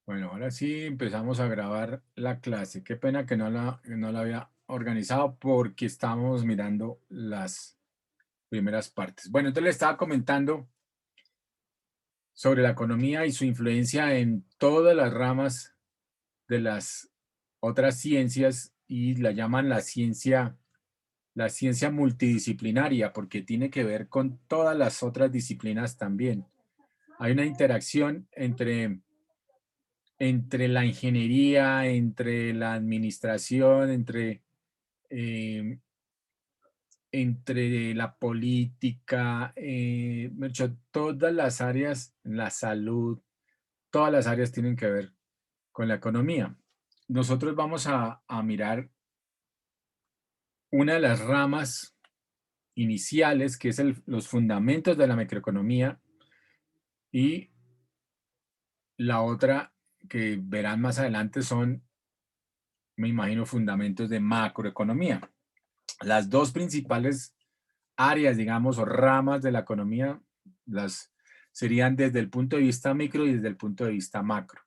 Bueno, ahora sí empezamos a grabar la clase. Qué pena que no la había organizado porque estábamos mirando las primeras partes. Bueno, entonces le estaba comentando sobre la economía y su influencia en todas las ramas de las otras ciencias y la llaman la ciencia multidisciplinaria porque tiene que ver con todas las otras disciplinas también. Hay una interacción entre la ingeniería, entre la administración, eh, entre la política, todas las áreas, la salud, todas las áreas tienen que ver con la economía. Nosotros vamos a mirar una de las ramas iniciales, que es los fundamentos de la microeconomía, y la otra que verán más adelante son, me imagino, fundamentos de macroeconomía. Las dos principales áreas, digamos, o ramas de la economía, las serían desde el punto de vista micro y desde el punto de vista macro.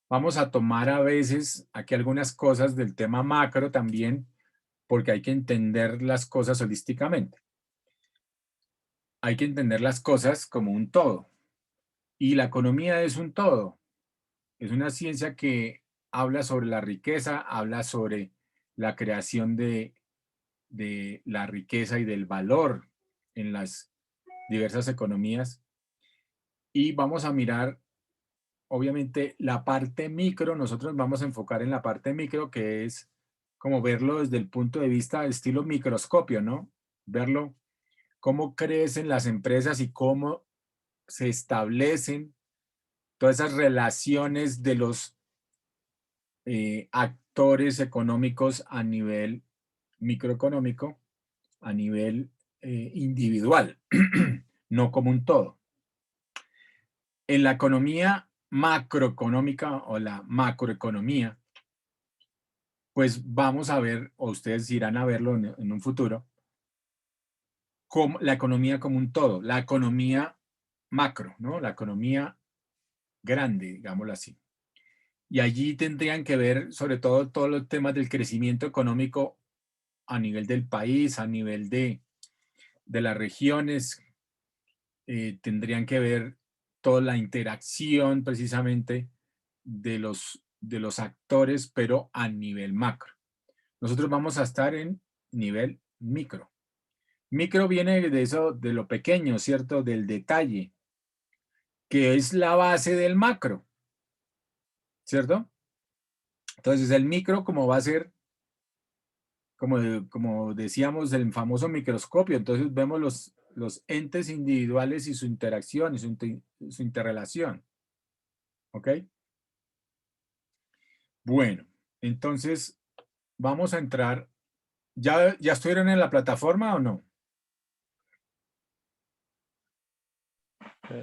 Vamos a tomar a veces aquí algunas cosas del tema macro también, porque hay que entender las cosas holísticamente. Hay que entender las cosas como un todo. Y la economía es un todo. Es una ciencia que habla sobre la riqueza, habla sobre la creación de la riqueza y del valor en las diversas economías. Y vamos a mirar, obviamente, la parte micro. Nosotros vamos a enfocar en la parte micro, que es como verlo desde el punto de vista de estilo microscopio, ¿no? Verlo, cómo crecen las empresas y cómo se establecen todas esas relaciones de los actores económicos a nivel microeconómico, a nivel individual, no como un todo. En la economía macroeconómica o la macroeconomía, pues vamos a ver, o ustedes irán a verlo en un futuro, como la economía como un todo, la economía macro, ¿no? La economía grande, digámoslo así. Y allí tendrían que ver sobre todo todos los temas del crecimiento económico a nivel del país, a nivel de las regiones, tendrían que ver toda la interacción precisamente de los actores, pero a nivel macro. Nosotros vamos a estar en nivel micro. Micro viene de eso, de lo pequeño, ¿cierto? Del detalle, que es la base del macro, ¿cierto? Entonces el micro como va a ser, como decíamos, el famoso microscopio. Entonces vemos los entes individuales y su interacción y su interrelación. ¿Ok? Bueno, entonces vamos a entrar. ¿Ya estuvieron en la plataforma o no?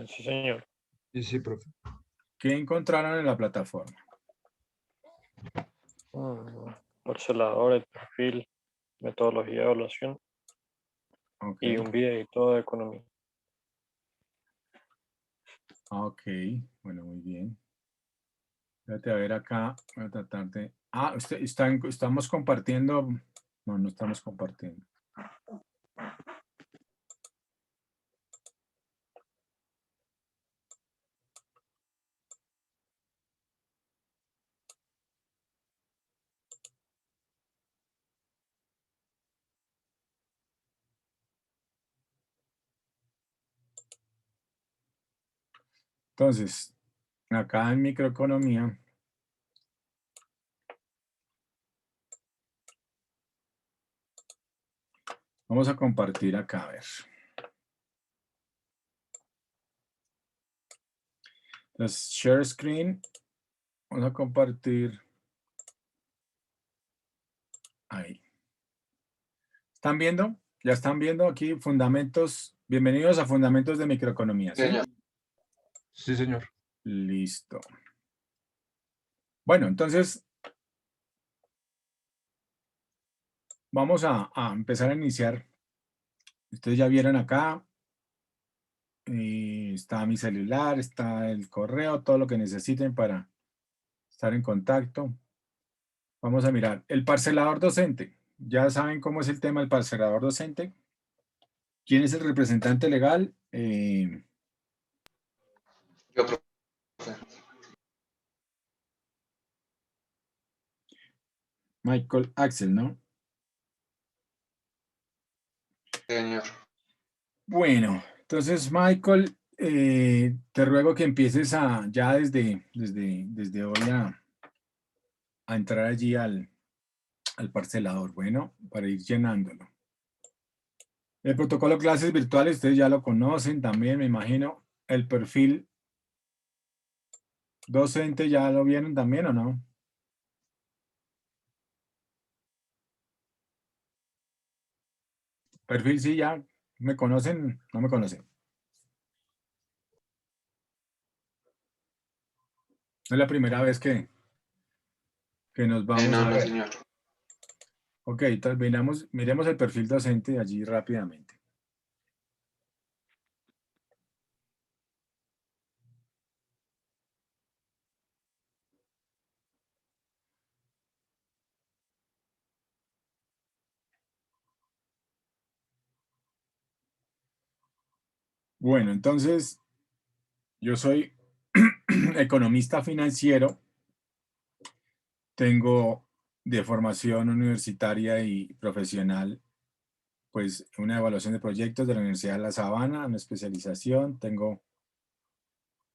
Sí, señor. Sí, sí, profe. ¿Qué encontraron en la plataforma? Parcelador, el perfil, metodología de evaluación Ok, y un videito de economía. ok, bueno, muy bien. Espérate a ver acá, voy a tratar de... Ah, estamos compartiendo. No, no estamos compartiendo. Entonces, acá en microeconomía, vamos a compartir acá, a ver. Entonces, share screen, vamos a compartir ahí. ¿Están viendo? ¿Ya están viendo aquí fundamentos? Bienvenidos a Fundamentos de Microeconomía, ¿sí? Sí, señor. Listo. Bueno, entonces vamos a empezar a iniciar. Ustedes ya vieron acá está mi celular, está el correo, todo lo que necesiten para estar en contacto. Vamos a mirar. El parcelador docente. Ya saben cómo es el tema del parcelador docente. ¿Quién es el representante legal? Yo, profe. Michael Axel, ¿no? Señor. Bueno, entonces Michael, te ruego que empieces ya desde hoy a entrar allí al parcelador, bueno, para ir llenándolo. El protocolo de clases virtuales, ustedes ya lo conocen también, me imagino. El perfil docente, ¿ya lo vieron también o no? Perfil sí, ya me conocen, no me conocen. No es la primera vez que nos vamos No, a no, ver. señor. Ok, entonces miremos el perfil docente allí rápidamente. Bueno, entonces yo soy economista financiero, tengo de formación universitaria y profesional, pues una evaluación de proyectos de la Universidad de La Sabana, una especialización, tengo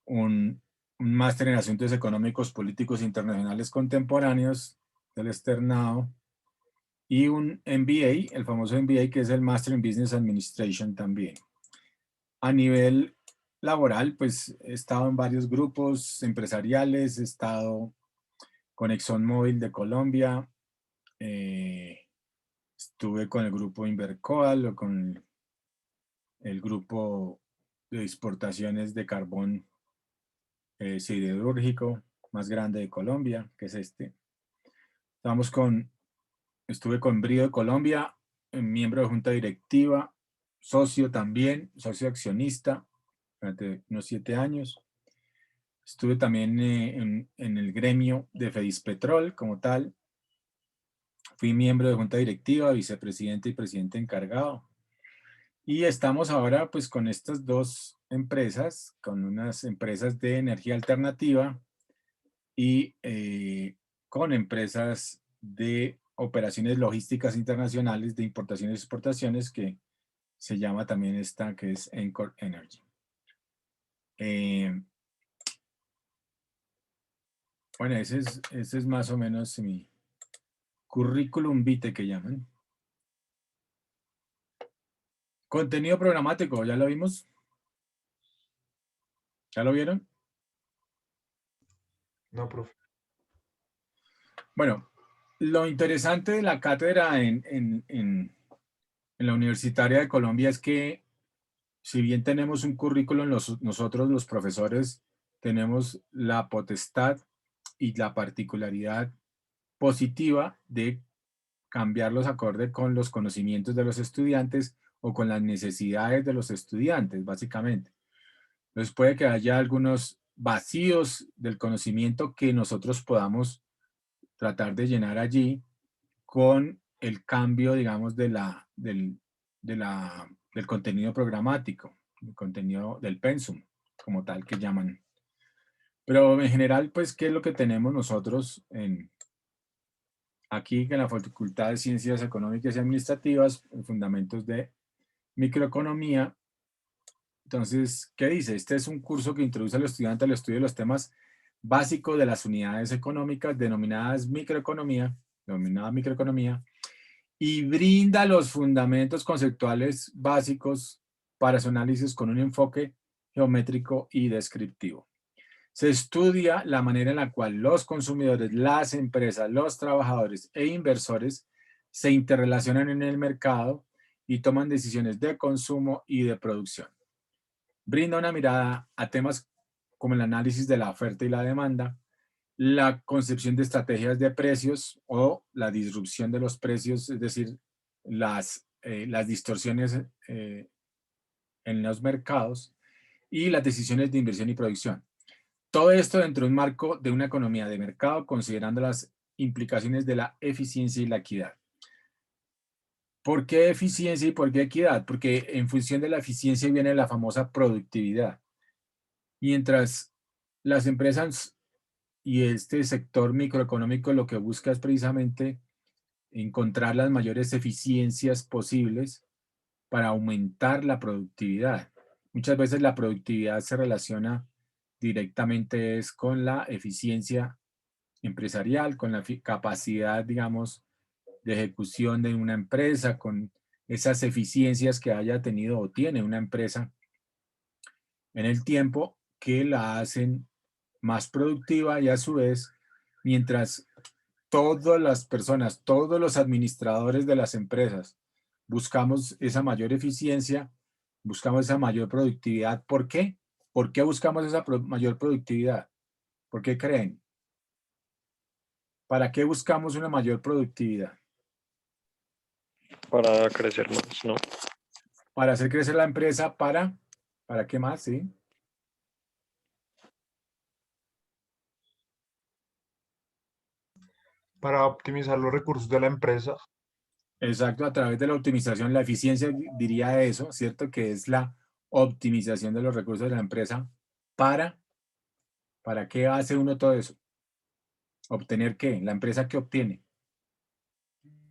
un máster en asuntos económicos, políticos e internacionales contemporáneos del externado y un MBA, el famoso MBA que es el Master in Business Administration también. A nivel laboral, pues he estado en varios grupos empresariales, he estado con ExxonMobil de Colombia, estuve con el grupo Invercoal o con el grupo de exportaciones de carbón siderúrgico más grande de Colombia, que es este. Estuve con Brío de Colombia, miembro de junta directiva, socio también, socio accionista durante unos 7 años. Estuve también en el gremio de Fedispetrol como tal. Fui miembro de junta directiva, vicepresidente y presidente encargado. Y estamos ahora pues con estas dos empresas, con unas empresas de energía alternativa y con empresas de operaciones logísticas internacionales de importaciones y exportaciones que se llama también esta que es Encore Energy. Bueno, ese es más o menos mi currículum vitae que llaman. Contenido programático, ¿ya lo vimos? ¿Ya lo vieron? No, profe. Bueno, lo interesante de la cátedra en la Universitaria de Colombia es que si bien tenemos un currículum, nosotros los profesores tenemos la potestad y la particularidad positiva de cambiarlos acorde con los conocimientos de los estudiantes o con las necesidades de los estudiantes, básicamente. Entonces puede que haya algunos vacíos del conocimiento que nosotros podamos tratar de llenar allí con el cambio, digamos, del contenido programático, el contenido del pensum, como tal que llaman. Pero en general, pues, ¿qué es lo que tenemos nosotros aquí en la Facultad de Ciencias Económicas y Administrativas, en fundamentos de microeconomía? Entonces, ¿qué dice? Este es un curso que introduce al estudiante al estudio de los temas básicos de las unidades económicas denominada microeconomía, y brinda los fundamentos conceptuales básicos para su análisis con un enfoque geométrico y descriptivo. Se estudia la manera en la cual los consumidores, las empresas, los trabajadores e inversores se interrelacionan en el mercado y toman decisiones de consumo y de producción. Brinda una mirada a temas como el análisis de la oferta y la demanda, la concepción de estrategias de precios o la disrupción de los precios, es decir, las distorsiones en los mercados, y las decisiones de inversión y producción. Todo esto dentro de un marco de una economía de mercado, considerando las implicaciones de la eficiencia y la equidad. ¿Por qué eficiencia y por qué equidad? Porque en función de la eficiencia viene la famosa productividad. Mientras las empresas y este sector microeconómico lo que busca es precisamente encontrar las mayores eficiencias posibles para aumentar la productividad. Muchas veces la productividad se relaciona directamente es con la eficiencia empresarial, con la capacidad, digamos, de ejecución de una empresa, con esas eficiencias que haya tenido o tiene una empresa en el tiempo que la hacen más productiva y a su vez, mientras todas las personas, todos los administradores de las empresas buscamos esa mayor eficiencia, buscamos esa mayor productividad. ¿Por qué? ¿Por qué buscamos esa mayor productividad? ¿Por qué creen? ¿Para qué buscamos una mayor productividad? Para crecer más, ¿no? Para hacer crecer la empresa, ¿para qué más? ¿Sí? Para optimizar los recursos de la empresa. Exacto, a través de la optimización, la eficiencia diría eso, ¿cierto? Que es la optimización de los recursos de la empresa. ¿Para qué hace uno todo eso? ¿Obtener qué? ¿La empresa qué obtiene?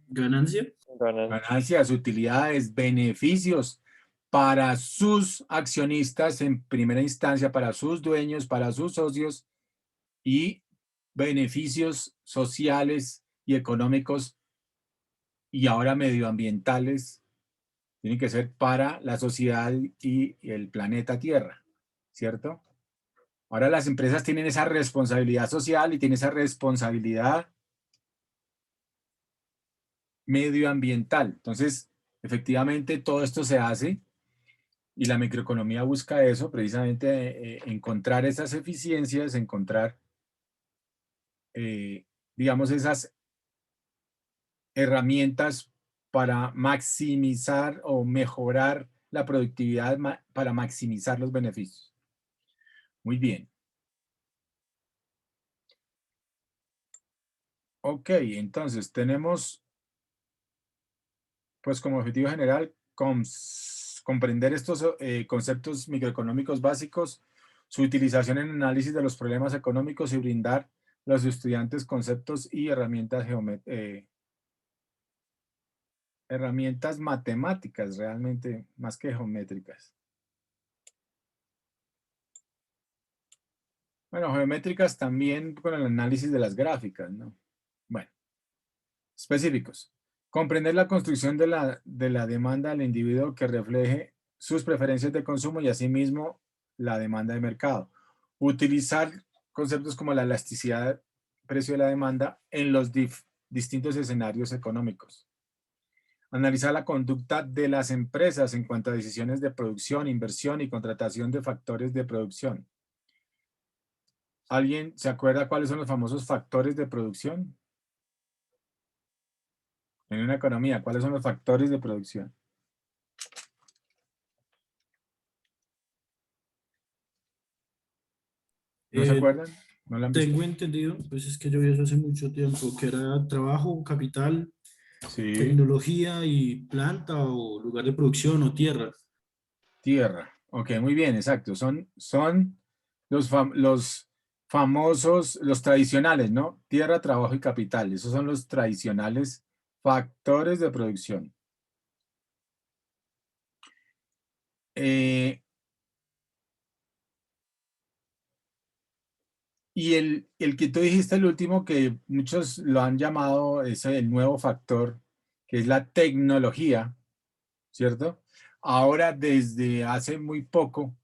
Ganancia. Ganancia. Ganancias, utilidades, beneficios para sus accionistas en primera instancia, para sus dueños, para sus socios y beneficios sociales y económicos y ahora medioambientales tienen que ser para la sociedad y el planeta Tierra, ¿cierto? Ahora las empresas tienen esa responsabilidad social y tienen esa responsabilidad medioambiental. Entonces, efectivamente, todo esto se hace y la microeconomía busca eso, precisamente encontrar esas eficiencias, encontrar, digamos, esas herramientas para maximizar o mejorar la productividad para maximizar los beneficios. Muy bien. Ok, entonces tenemos, pues como objetivo general, comprender estos conceptos microeconómicos básicos, su utilización en análisis de los problemas económicos y brindar a los estudiantes conceptos y herramientas matemáticas, realmente, más que geométricas. Bueno, geométricas también con el análisis de las gráficas, ¿no? Bueno, específicos. Comprender la construcción de la demanda del individuo que refleje sus preferencias de consumo y asimismo la demanda de mercado. Utilizar conceptos como la elasticidad, precio de la demanda en los distintos escenarios económicos. Analizar la conducta de las empresas en cuanto a decisiones de producción, inversión y contratación de factores de producción. ¿Alguien se acuerda cuáles son los famosos factores de producción? En una economía, ¿cuáles son los factores de producción? ¿No se acuerdan? ¿No lo han visto? Tengo entendido, pues es que yo vi eso hace mucho tiempo, que era trabajo, capital, Sí, tecnología y planta o lugar de producción o tierra. tierra. Ok, muy bien, exacto. Son los famosos, los tradicionales, ¿no? Tierra, trabajo y capital. Esos son los tradicionales factores de producción. Y el que tú dijiste, el último, que muchos lo han llamado es el nuevo factor, que es la tecnología, ¿cierto? Ahora, desde hace muy poco,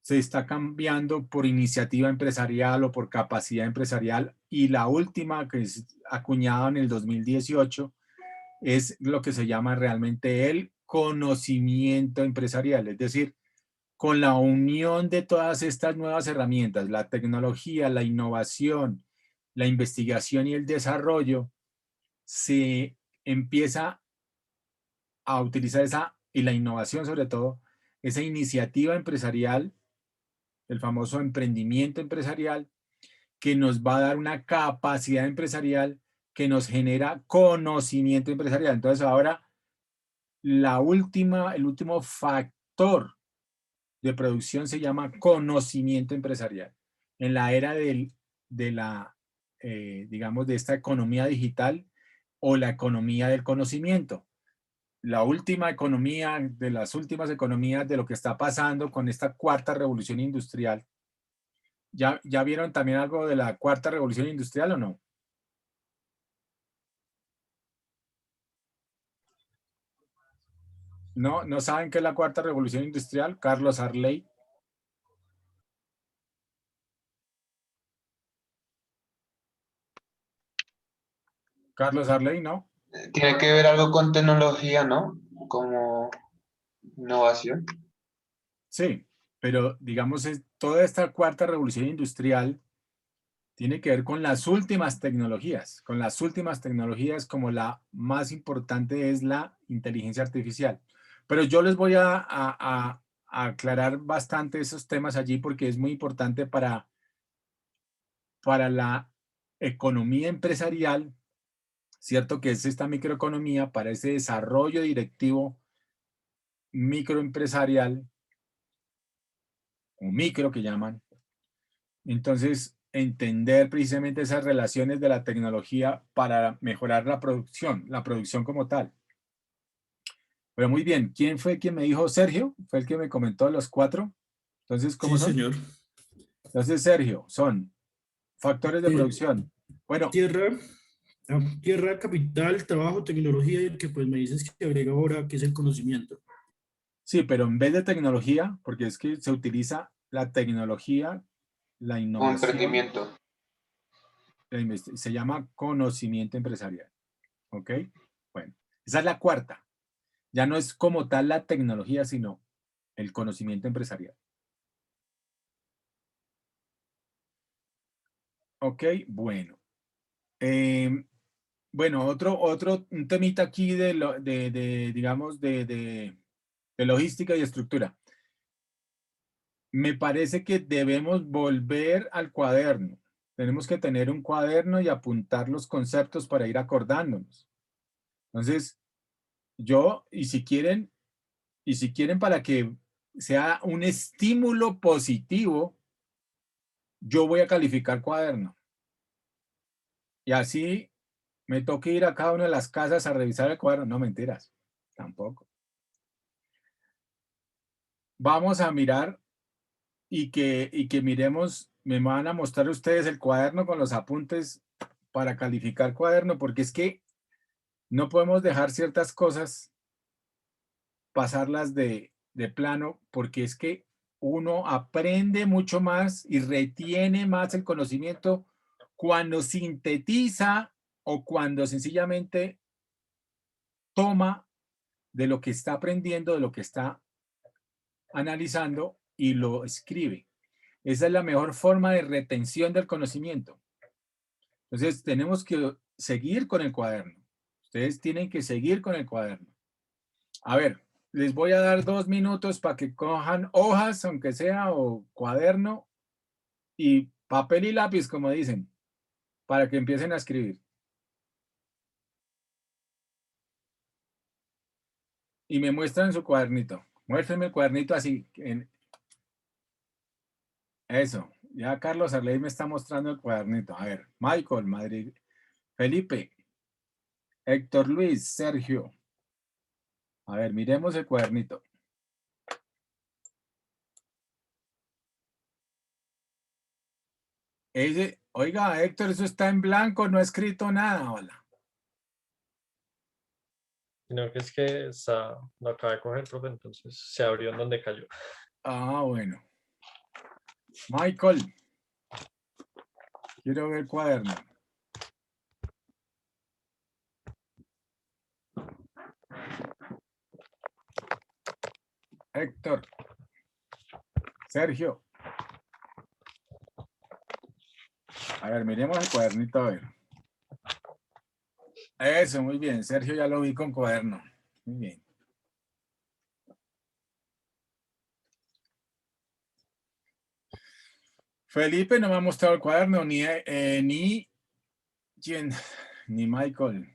se está cambiando por iniciativa empresarial o por capacidad empresarial. Y la última, que es acuñada en el 2018, es lo que se llama realmente el conocimiento empresarial. Es decir, con la unión de todas estas nuevas herramientas, la tecnología, la innovación, la investigación y el desarrollo, se empieza a utilizar esa, y la innovación sobre todo, esa iniciativa empresarial el famoso emprendimiento empresarial, que nos va a dar una capacidad empresarial que nos genera conocimiento empresarial. Entonces ahora el último factor de producción se llama conocimiento empresarial. En la era digamos, de esta economía digital o la economía del conocimiento. La última economía, de las últimas economías de lo que está pasando con esta cuarta revolución industrial. ¿Ya vieron también algo de la cuarta revolución industrial o no? ¿No saben qué es la cuarta revolución industrial? Carlos Arley. Carlos Arley, ¿no? Tiene que ver algo con tecnología, ¿no? Como innovación. Sí, pero digamos, toda esta cuarta revolución industrial tiene que ver con las últimas tecnologías, como la más importante es la inteligencia artificial. Pero yo les voy a aclarar bastante esos temas allí porque es muy importante para la economía empresarial, ¿cierto? Que es esta microeconomía, para ese desarrollo directivo microempresarial, o micro que llaman. Entonces, entender precisamente esas relaciones de la tecnología para mejorar la producción como tal. Pero muy bien, ¿quién fue quien me dijo? Sergio, fue el que me comentó los 4. Entonces, ¿cómo Sí, son? señor. Entonces, Sergio, son factores de Eh, producción. Bueno, tierra, tierra, capital, trabajo, tecnología y el que pues me dices que agrega ahora, que es el conocimiento. sí, pero en vez de tecnología, porque es que se utiliza la tecnología, la Como innovación, emprendimiento. se llama conocimiento empresarial. ¿Ok? Bueno, esa es la cuarta. Ya no es como tal la tecnología, sino el conocimiento empresarial. Ok, bueno. Bueno, un temita aquí digamos, de logística y estructura. Me parece que debemos volver al cuaderno. Tenemos que tener un cuaderno y apuntar los conceptos para ir acordándonos. Entonces, y si quieren para que sea un estímulo positivo, yo voy a calificar cuaderno. Y así me toca ir a cada una de las casas a revisar el cuaderno. No, mentiras, tampoco. Vamos a mirar y que miremos, me van a mostrar ustedes el cuaderno con los apuntes para calificar cuaderno, porque es que no podemos dejar ciertas cosas, pasarlas de plano, porque es que uno aprende mucho más y retiene más el conocimiento cuando sintetiza o cuando sencillamente toma de lo que está aprendiendo, de lo que está analizando y lo escribe. Esa es la mejor forma de retención del conocimiento. Entonces, tenemos que seguir con el cuaderno. Ustedes tienen que seguir con el cuaderno. A ver, les voy a dar 2 minutos para que cojan hojas, aunque sea, o cuaderno, y papel y lápiz, como dicen, para que empiecen a escribir. Y me muestran su cuadernito. Muéstrenme el cuadernito así. Eso. Ya Carlos Arley me está mostrando el cuadernito. A ver, Michael, Madrid, Felipe, Héctor Luis, Sergio. A ver, miremos el cuadernito. Oiga, Héctor, eso está en blanco, no ha escrito nada. Hola. Sino que es que lo acaba de coger, profe, entonces se abrió en donde cayó. Ah, bueno. Michael, quiero ver el cuaderno. Héctor, Sergio. A ver, miremos el cuadernito, a ver. Eso, muy bien. Sergio ya lo vi con cuaderno. Muy bien. Felipe no me ha mostrado el cuaderno, ni ¿quién? Ni Michael.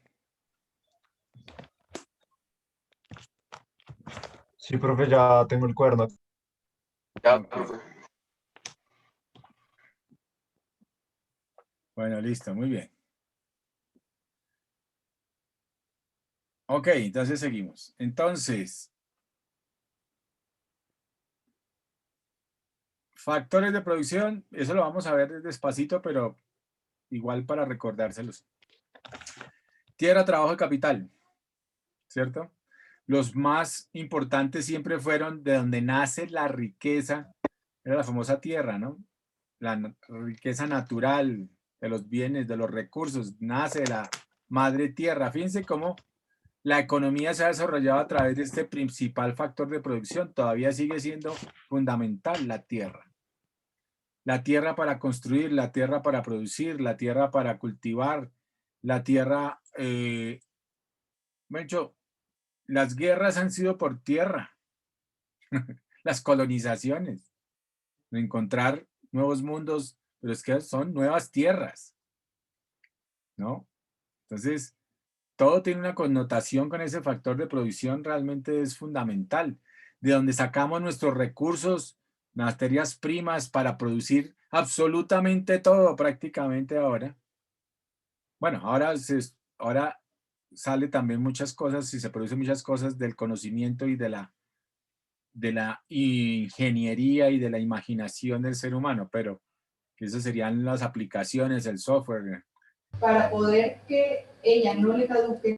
Sí, profe, ya tengo el cuaderno. Ya, Ok. profe. Bueno, listo, muy bien. Ok, entonces seguimos. Entonces, factores de producción, eso lo vamos a ver despacito, pero igual para recordárselos. Tierra, trabajo y capital, ¿cierto? Los más importantes siempre fueron de donde nace la riqueza, era la famosa tierra, ¿no? La riqueza natural de los bienes, de los recursos, nace de la madre tierra. Fíjense cómo la economía se ha desarrollado a través de este principal factor de producción. Todavía sigue siendo fundamental la tierra. La tierra para construir, la tierra para producir, la tierra para cultivar, la tierra... Mencho, las guerras han sido por tierra, las colonizaciones, encontrar nuevos mundos, pero es que son nuevas tierras, ¿no? Entonces, todo tiene una connotación con ese factor de producción, realmente es fundamental. De donde sacamos nuestros recursos, materias primas para producir absolutamente todo prácticamente ahora. Bueno, ahora sale también muchas cosas y se producen muchas cosas del conocimiento y de la ingeniería y de la imaginación del ser humano, pero esas serían las aplicaciones, el software. Para poder que ella no le caduque.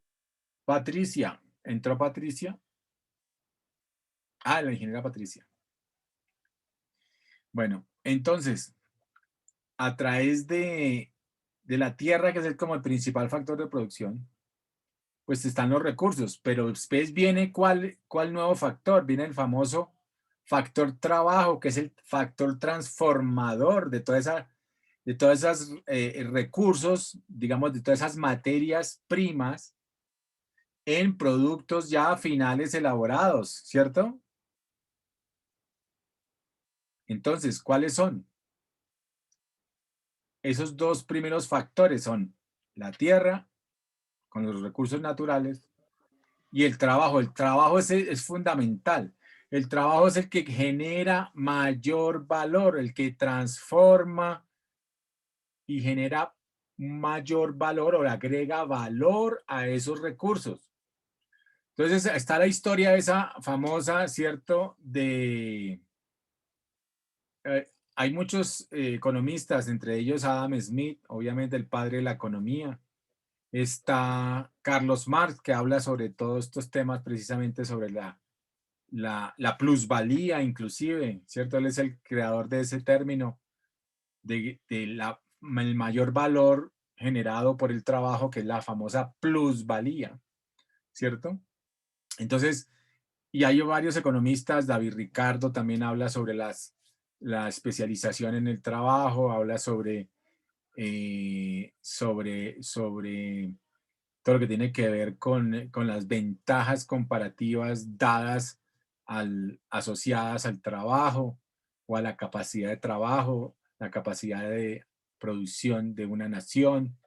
Patricia, ¿entró Patricia? Ah, la ingeniera Patricia. Bueno, entonces, a través de la tierra, que es como el principal factor de producción, pues están los recursos, pero después viene ¿cuál nuevo factor? Viene el famoso factor trabajo, que es el factor transformador de todos esos recursos, digamos, de todas esas materias primas en productos ya finales elaborados, ¿cierto? Entonces, ¿cuáles son? Esos dos primeros factores son la tierra, con los recursos naturales, y el trabajo. El trabajo es fundamental. El trabajo es el que genera mayor valor, el que transforma y genera mayor valor o le agrega valor a esos recursos. Entonces está la historia esa famosa, ¿cierto? Hay muchos economistas, entre ellos Adam Smith, obviamente el padre de la economía. Está Carlos Marx, que habla sobre todos estos temas, precisamente sobre la plusvalía, inclusive, ¿cierto? Él es el creador de ese término, el mayor valor generado por el trabajo, que es la famosa plusvalía, ¿cierto? Entonces, y hay varios economistas, David Ricardo también habla sobre la especialización en el trabajo, habla sobre todo lo que tiene que ver con las ventajas comparativas dadas asociadas al trabajo o a la capacidad de trabajo, la capacidad de producción de una nación,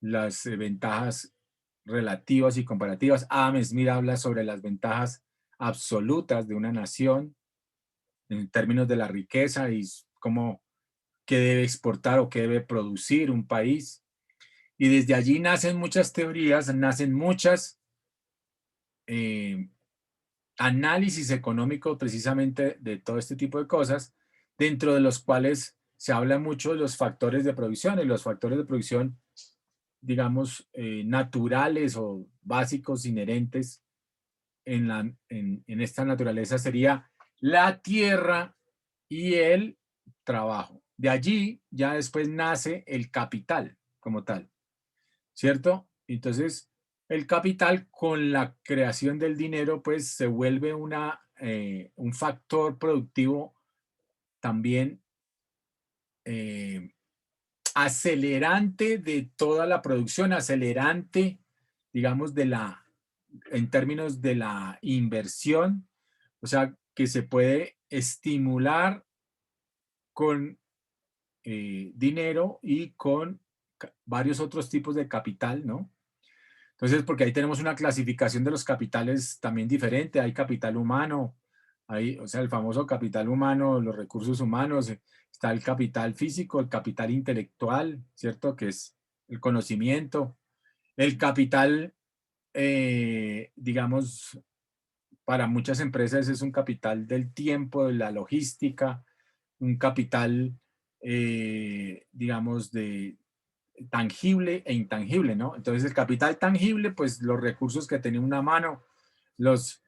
las ventajas relativas y comparativas. Adam Smith habla sobre las ventajas absolutas de una nación en términos de la riqueza y cómo qué debe exportar o qué debe producir un país. Y desde allí nacen muchas teorías, nacen muchas análisis económicos precisamente de todo este tipo de cosas, dentro de los cuales se habla mucho de los factores de producción, y los factores de producción, digamos, naturales o básicos, inherentes en esta naturaleza sería la tierra y el trabajo. De allí ya después nace el capital como tal, ¿cierto? Entonces, el capital con la creación del dinero, pues se vuelve un factor productivo también acelerante de toda la producción, acelerante, digamos, en términos de la inversión, o sea, que se puede estimular con dinero y con varios otros tipos de capital, ¿no? Entonces, porque ahí tenemos una clasificación de los capitales también diferente. Hay capital humano, hay, o sea, el famoso capital humano, los recursos humanos, está el capital físico, el capital intelectual, ¿cierto? Que es el conocimiento, el capital, digamos, para muchas empresas es un capital del tiempo, de la logística, un capital, digamos, de tangible e intangible, ¿no? Entonces el capital tangible, pues los recursos que tenía una mano, los,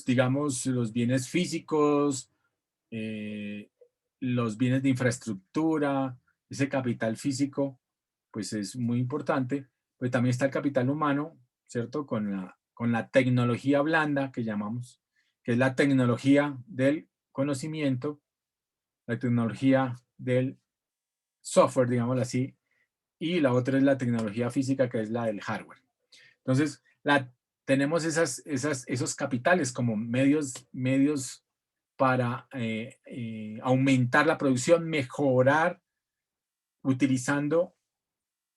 digamos, los bienes físicos, eh, los bienes de infraestructura, ese capital físico, pues es muy importante. Pues también está el capital humano, ¿cierto? Con la tecnología blanda que llamamos, que es la tecnología del conocimiento, la tecnología del software, digámoslo así, y la otra es la tecnología física, que es la del hardware. Entonces, tenemos esos capitales como medios para aumentar la producción, mejorar, utilizando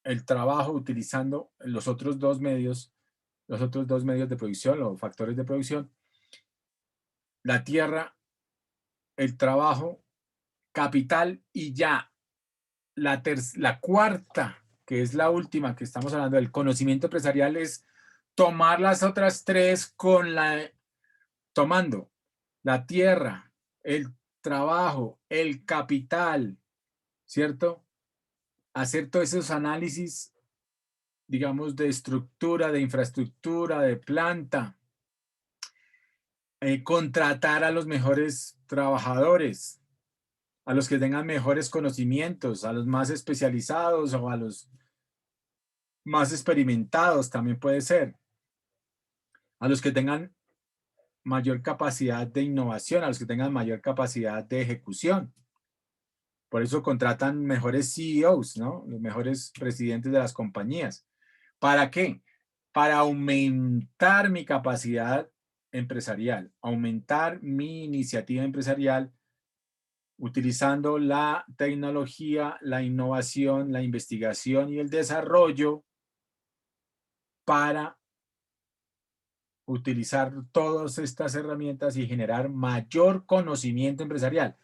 el trabajo, utilizando los otros dos medios de producción, los factores de producción, la tierra, el trabajo, capital, y ya la cuarta, que es la última que estamos hablando del conocimiento empresarial, es tomar las otras tres tomando la tierra, el trabajo, el capital, ¿cierto? Hacer todos esos análisis, digamos, de estructura, de infraestructura, de planta, contratar a los mejores trabajadores, a los que tengan mejores conocimientos, a los más especializados o a los más experimentados también puede ser, a los que tengan mayor capacidad de innovación, a los que tengan mayor capacidad de ejecución. Por eso contratan mejores CEOs, ¿no? Los mejores presidentes de las compañías. ¿Para qué? Para aumentar mi capacidad empresarial, aumentar mi iniciativa empresarial, utilizando la tecnología, la innovación, la investigación y el desarrollo para utilizar todas estas herramientas y generar mayor conocimiento empresarial.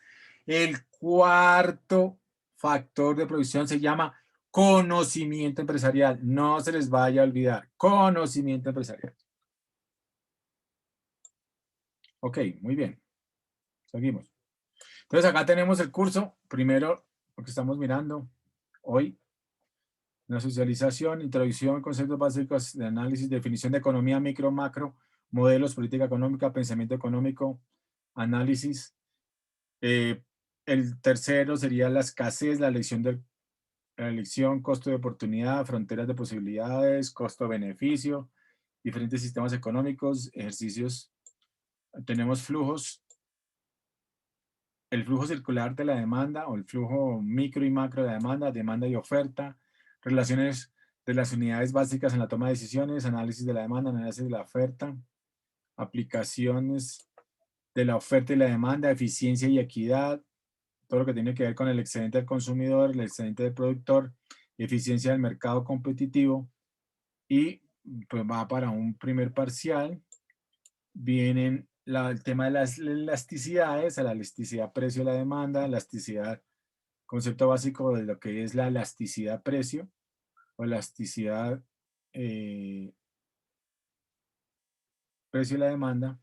El cuarto factor de producción se llama conocimiento empresarial. No se les vaya a olvidar, conocimiento empresarial. Ok, muy bien. Seguimos. Entonces acá tenemos el curso. Primero, lo que estamos mirando hoy. Una socialización, introducción, conceptos básicos de análisis, definición de economía micro, macro, modelos, política económica, pensamiento económico, análisis. El tercero sería la escasez, la elección, costo de oportunidad, fronteras de posibilidades, costo-beneficio, diferentes sistemas económicos, ejercicios. Tenemos flujos, el flujo circular de la demanda o el flujo micro y macro de la demanda y oferta, relaciones de las unidades básicas en la toma de decisiones, análisis de la demanda, análisis de la oferta, aplicaciones de la oferta y la demanda, eficiencia y equidad, todo lo que tiene que ver con el excedente del consumidor, el excedente del productor, eficiencia del mercado competitivo, y pues va para un primer parcial. Vienen el tema de las elasticidades, la elasticidad precio de la demanda, elasticidad, concepto básico de lo que es la elasticidad precio o elasticidad precio de la demanda,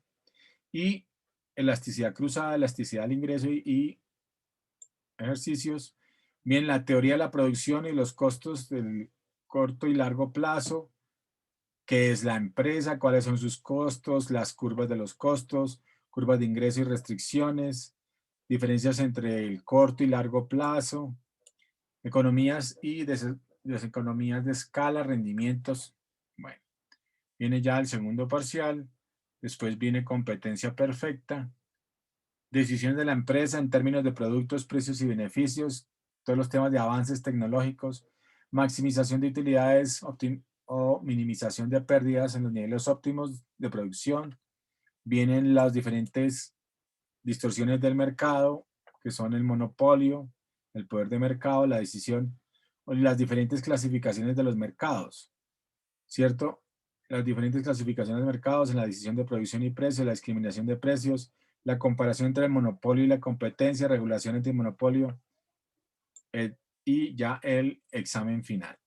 y elasticidad cruzada, elasticidad al ingreso y ejercicios. Bien, la teoría de la producción y los costos del corto y largo plazo, qué es la empresa, cuáles son sus costos, las curvas de los costos, curvas de ingreso y restricciones, diferencias entre el corto y largo plazo, economías y deseconomías de escala, rendimientos. Bueno, viene ya el segundo parcial, después viene competencia perfecta, decisiones de la empresa en términos de productos, precios y beneficios, todos los temas de avances tecnológicos, maximización de utilidades o minimización de pérdidas en los niveles óptimos de producción. Vienen las diferentes distorsiones del mercado, que son el monopolio, el poder de mercado, la decisión o las diferentes clasificaciones de los mercados, ¿cierto? Las diferentes clasificaciones de mercados en la decisión de producción y precio, la discriminación de precios, la comparación entre el monopolio y la competencia, regulación entre el monopolio y ya el examen final.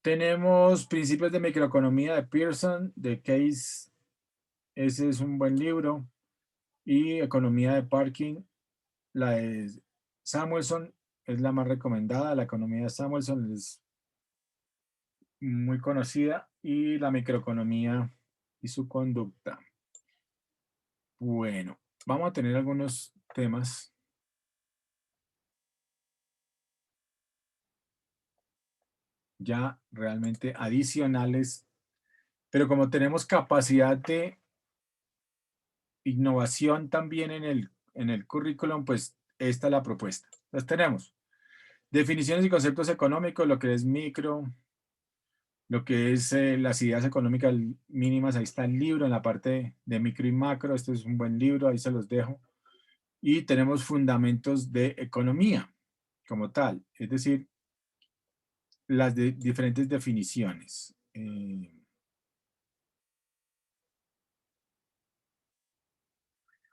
Tenemos Principios de Microeconomía de Pearson, de Case, ese es un buen libro, y Economía de Parking, la de Samuelson es la más recomendada, la economía de Samuelson es muy conocida, y la microeconomía y su conducta. Bueno, vamos a tener algunos temas. Ya realmente adicionales, pero como tenemos capacidad de innovación también en el currículum, pues esta es la propuesta. Entonces tenemos definiciones y conceptos económicos, lo que es micro, lo que es las ideas económicas mínimas, ahí está el libro en la parte de micro y macro, este es un buen libro, ahí se los dejo. Y tenemos fundamentos de economía como tal, es decir, las diferentes definiciones.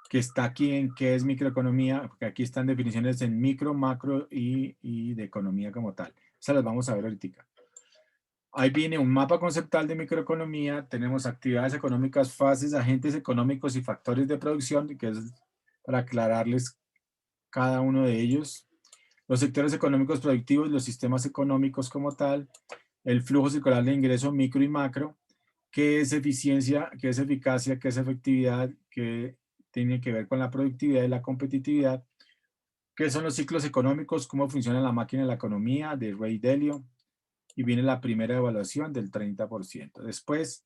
Que está aquí en qué es microeconomía, porque aquí están definiciones en micro, macro y de economía como tal. Esas las vamos a ver ahorita. Ahí viene un mapa conceptual de microeconomía, tenemos actividades económicas, fases, agentes económicos y factores de producción, que es para aclararles cada uno de ellos. Los sectores económicos productivos, los sistemas económicos como tal, el flujo circular de ingreso micro y macro, qué es eficiencia, qué es eficacia, qué es efectividad, qué tiene que ver con la productividad y la competitividad, qué son los ciclos económicos, cómo funciona la máquina de la economía, de Ray Dalio, y viene la primera evaluación del 30%. Después,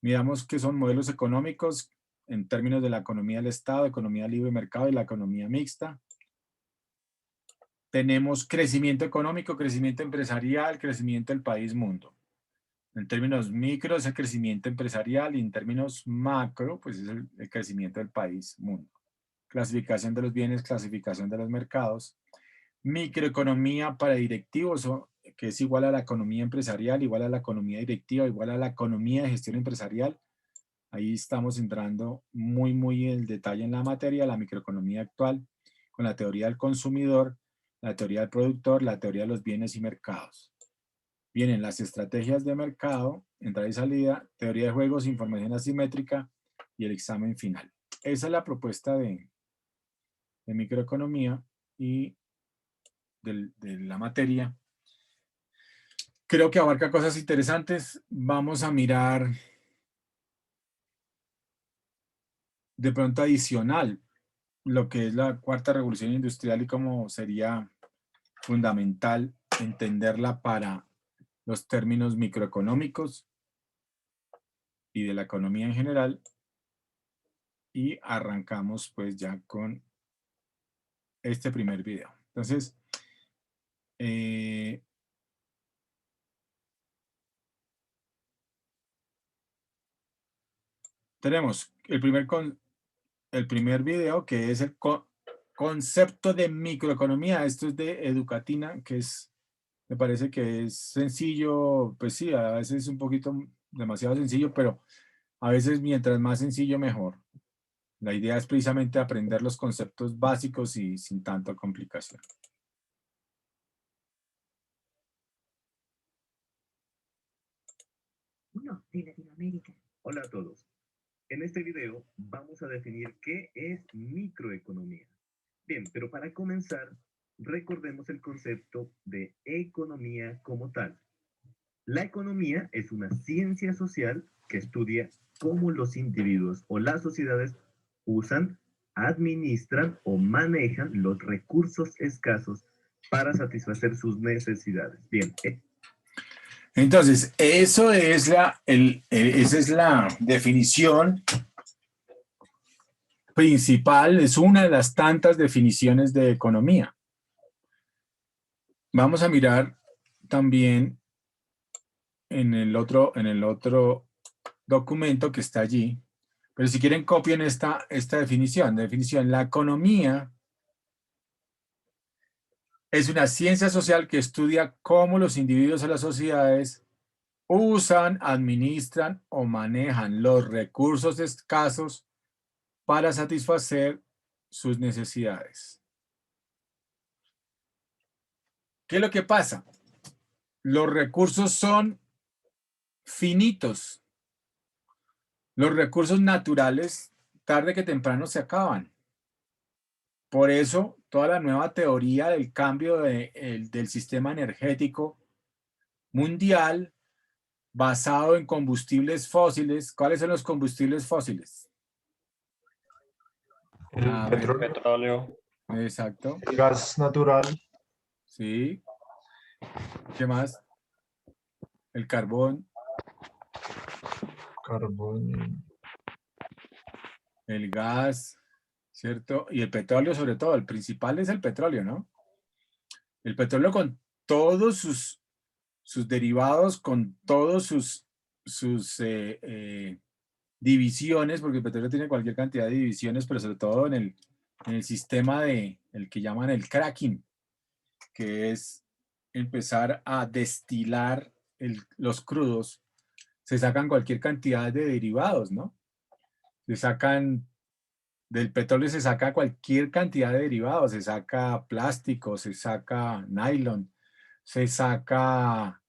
miramos qué son modelos económicos en términos de la economía del Estado, economía libre de mercado y la economía mixta. Tenemos crecimiento económico, crecimiento empresarial, crecimiento del país mundo. En términos micro es el crecimiento empresarial y en términos macro pues es el crecimiento del país mundo. Clasificación de los bienes, clasificación de los mercados. Microeconomía para directivos, que es igual a la economía empresarial, igual a la economía directiva, igual a la economía de gestión empresarial. Ahí estamos entrando muy en el detalle en la materia, la microeconomía actual, con la teoría del consumidor, la teoría del productor, la teoría de los bienes y mercados. Vienen las estrategias de mercado, entrada y salida, teoría de juegos, información asimétrica y el examen final. Esa es la propuesta de microeconomía y de la materia. Creo que abarca cosas interesantes. Vamos a mirar de pronto adicional lo que es la cuarta revolución industrial y cómo sería fundamental entenderla para los términos microeconómicos y de la economía en general. Y arrancamos pues ya con este primer video. Entonces, tenemos el primer video que es el concepto de microeconomía. Esto es de Educatina, que es, me parece que es sencillo, pues sí, a veces es un poquito demasiado sencillo, pero a veces mientras más sencillo mejor. La idea es precisamente aprender los conceptos básicos y sin tanta complicación. Uno de Latinoamérica. Hola a todos. En este video vamos a definir qué es microeconomía. Bien, pero para comenzar, recordemos el concepto de economía como tal. La economía es una ciencia social que estudia cómo los individuos o las sociedades usan, administran o manejan los recursos escasos para satisfacer sus necesidades. Bien. Entonces, esa es la definición principal, es una de las tantas definiciones de economía. Vamos a mirar también en el otro documento que está allí, pero si quieren copien esta definición. La economía Es una ciencia social que estudia cómo los individuos o las sociedades usan, administran o manejan los recursos escasos para satisfacer sus necesidades. ¿Qué es lo que pasa? Los recursos son finitos. Los recursos naturales, tarde que temprano, se acaban. Por eso, toda la nueva teoría del cambio del sistema energético mundial basado en combustibles fósiles. ¿Cuáles son los combustibles fósiles? El A ver. petróleo, Petróleo, Exacto. el gas natural, Sí. ¿Qué más? El carbón, carbón, el gas, ¿cierto? Y el petróleo sobre todo. El principal es el petróleo, ¿no? El petróleo con todos sus derivados, con todos sus divisiones, porque el petróleo tiene cualquier cantidad de divisiones, pero sobre todo en el sistema el que llaman el cracking, que es empezar a destilar los crudos. Se sacan cualquier cantidad de derivados, ¿no? Del petróleo se saca cualquier cantidad de derivados, se saca plástico, se saca nylon, se saca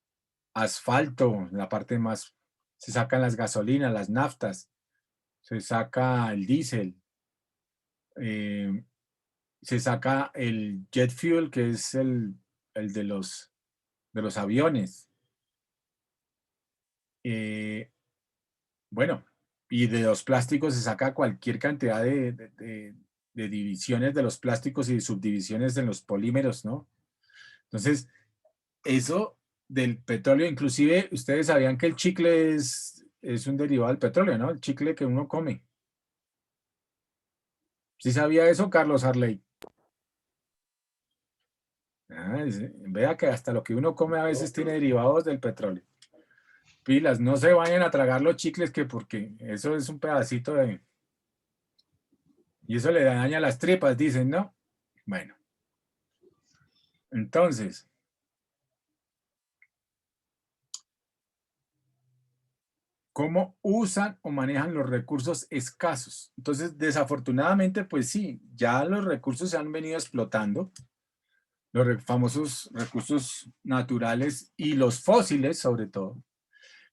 asfalto, la parte más, se sacan las gasolinas, las naftas, se saca el diésel, se saca el jet fuel, que es el de los aviones. Bueno, y de los plásticos se saca cualquier cantidad de divisiones de los plásticos y subdivisiones en los polímeros, ¿no? Entonces, eso del petróleo, inclusive, ustedes sabían que el chicle es un derivado del petróleo, ¿no? El chicle que uno come. ¿Sí sabía eso, Carlos Harley? Vea que hasta lo que uno come a veces tiene derivados del petróleo. Pilas, no se vayan a tragar los chicles, que porque eso es un pedacito de... Y eso le daña las tripas, dicen, ¿no? Bueno. Entonces, ¿cómo usan o manejan los recursos escasos? Entonces, desafortunadamente, pues sí, ya los recursos se han venido explotando, los famosos recursos naturales y los fósiles, sobre todo.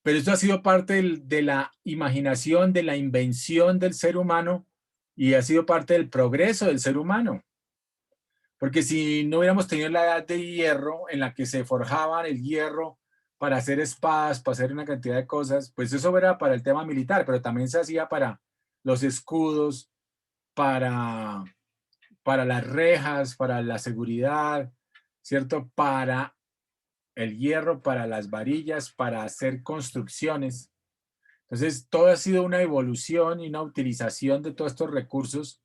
Pero esto ha sido parte de la imaginación, de la invención del ser humano y ha sido parte del progreso del ser humano. Porque si no hubiéramos tenido la edad de hierro en la que se forjaban el hierro para hacer espadas, para hacer una cantidad de cosas, pues eso era para el tema militar, pero también se hacía para los escudos, para las rejas, para la seguridad, ¿cierto? Para el hierro, para las varillas, para hacer construcciones. Entonces, todo ha sido una evolución y una utilización de todos estos recursos,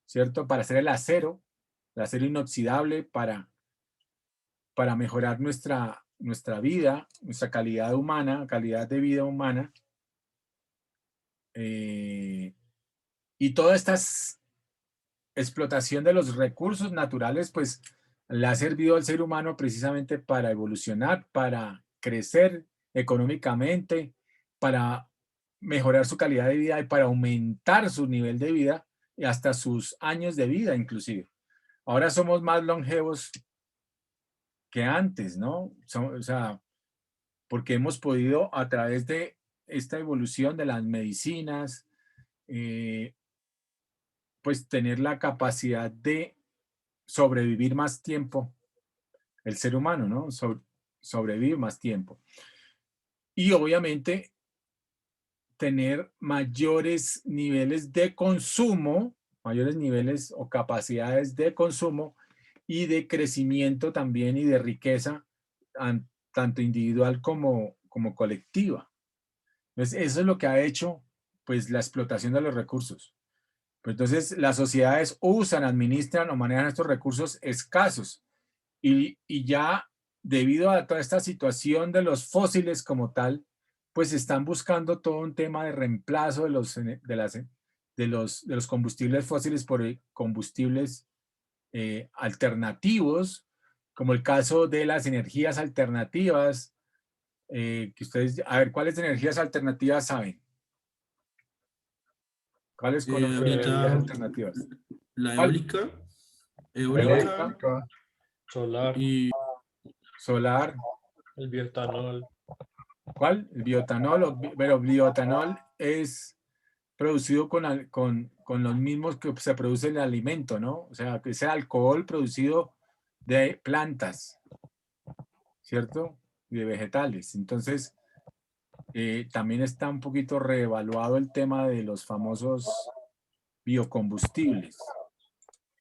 ¿cierto? Para hacer el acero inoxidable, para mejorar nuestra vida, nuestra calidad humana, calidad de vida humana. Y toda esta explotación de los recursos naturales, pues, le ha servido al ser humano precisamente para evolucionar, para crecer económicamente, para mejorar su calidad de vida y para aumentar su nivel de vida y hasta sus años de vida inclusive. Ahora somos más longevos que antes, ¿no? O sea, porque hemos podido a través de esta evolución de las medicinas, pues tener la capacidad de sobrevivir más tiempo, el ser humano, ¿no? Sobrevivir más tiempo. Y obviamente tener mayores niveles de consumo, mayores niveles o capacidades de consumo y de crecimiento también y de riqueza, tanto individual como colectiva. Entonces, eso es lo que ha hecho, pues, la explotación de los recursos. Pues, entonces, las sociedades usan, administran o manejan estos recursos escasos y ya debido a toda esta situación de los fósiles como tal, pues están buscando todo un tema de reemplazo de los combustibles fósiles por combustibles alternativos como el caso de las energías alternativas, que ustedes, a ver, ¿cuáles energías alternativas saben? ¿Cuáles conocen de energías Ahorita alternativas? la ¿Cuál? eólica, Eólica, Solar, y Solar. el bioetanol. ¿Cuál? El bioetanol, pero bioetanol es producido con los mismos que se produce el alimento, ¿no? O sea, que es alcohol producido de plantas, ¿cierto? Y de vegetales. Entonces, también está un poquito reevaluado el tema de los famosos biocombustibles.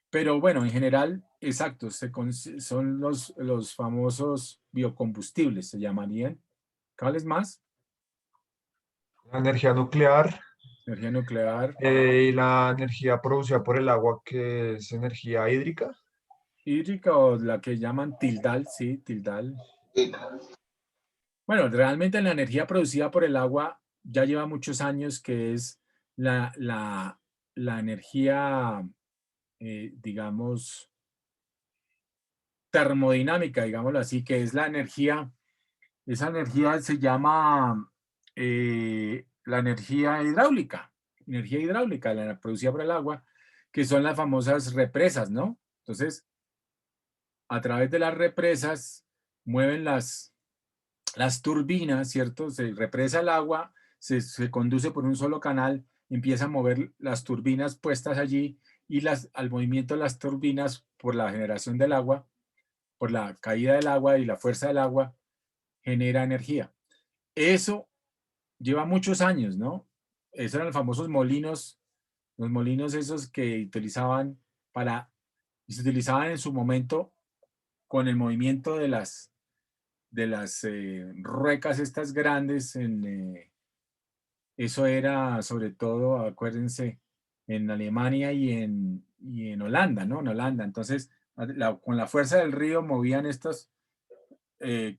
Pero bueno, en general, exacto, son los famosos biocombustibles, se llamarían. ¿Cuáles más? la energía nuclear Energía nuclear, y la energía producida por el agua, que es energía hídrica. hídrica o la que llaman tildal, sí, tildal. Sí. Bueno, realmente la energía producida por el agua ya lleva muchos años, que es la energía, digamos, termodinámica, digámoslo así, que es la energía, esa energía se llama la energía hidráulica, la producida por el agua, que son las famosas represas, ¿no? Entonces, a través de las represas mueven las turbinas, ¿cierto? Se represa el agua, se conduce por un solo canal, empieza a mover las turbinas puestas allí y al movimiento de las turbinas por la generación del agua, por la caída del agua y la fuerza del agua, genera energía. Eso lleva muchos años, ¿no? Esos eran los famosos molinos, los molinos esos que utilizaban se utilizaban en su momento con el movimiento de las ruecas estas grandes. Eso era sobre todo, acuérdense, en Alemania y en Holanda, ¿no? En Holanda. Entonces, con la fuerza del río movían estos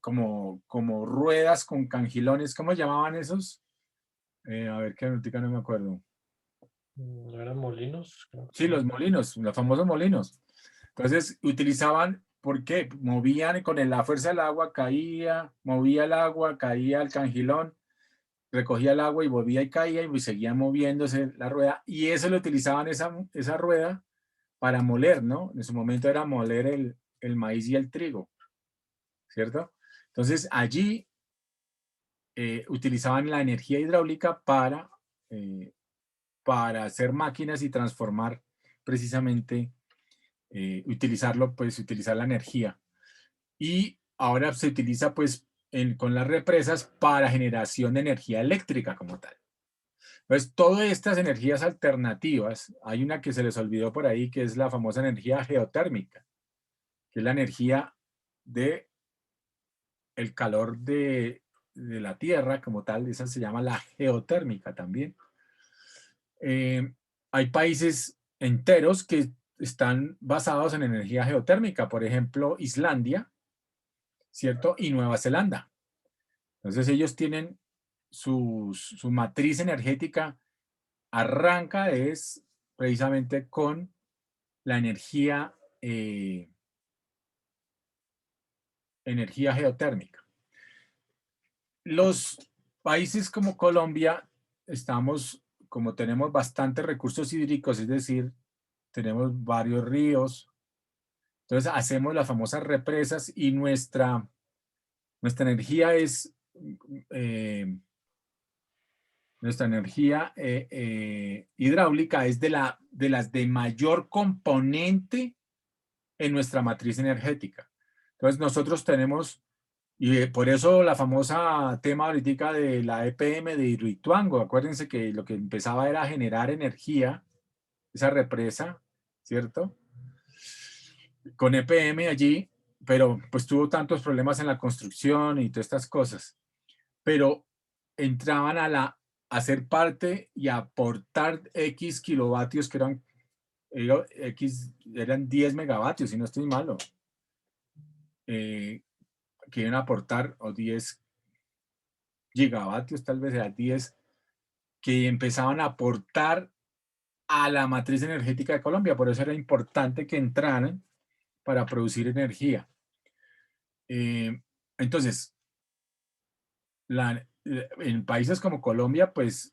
como ruedas con cangilones. ¿Cómo llamaban esos? A ver, qué notica, no me acuerdo. ¿No eran molinos? Creo Sí, que los molinos, los famosos molinos. Entonces, utilizaban, ¿por qué? Movían con la fuerza del agua, movía el agua, caía el cangilón, recogía el agua y volvía y caía y seguía moviéndose la rueda. Y eso lo utilizaban esa rueda para moler, ¿no? En su momento era moler el maíz y el trigo, ¿cierto? Entonces, allí utilizaban la energía hidráulica para hacer máquinas y transformar precisamente, utilizar la energía. Y ahora se utiliza pues con las represas para generación de energía eléctrica como tal. Entonces, todas estas energías alternativas, hay una que se les olvidó por ahí, que es la famosa energía geotérmica, que es la energía de el calor de la Tierra como tal, esa se llama la geotérmica también. Hay países enteros que están basados en energía geotérmica, por ejemplo, Islandia, ¿cierto? Y Nueva Zelanda. Entonces ellos tienen su matriz energética, arranca es precisamente con la energía geotérmica. Los países como Colombia como tenemos bastantes recursos hídricos, es decir, tenemos varios ríos, entonces hacemos las famosas represas y nuestra energía es nuestra energía hidráulica es de las de mayor componente en nuestra matriz energética. Entonces nosotros tenemos, y por eso la famosa tema ahorita de la EPM de Hidroituango, acuérdense que lo que empezaba era a generar energía, esa represa, ¿cierto? Con EPM allí, pero pues tuvo tantos problemas en la construcción y todas estas cosas. Pero entraban a ser parte y a aportar X kilovatios, que eran 10 megavatios, si no estoy malo, que iban a aportar, o 10 gigavatios, tal vez era 10, que empezaban a aportar a la matriz energética de Colombia. Por eso era importante que entraran para producir energía. Entonces, en países como Colombia, pues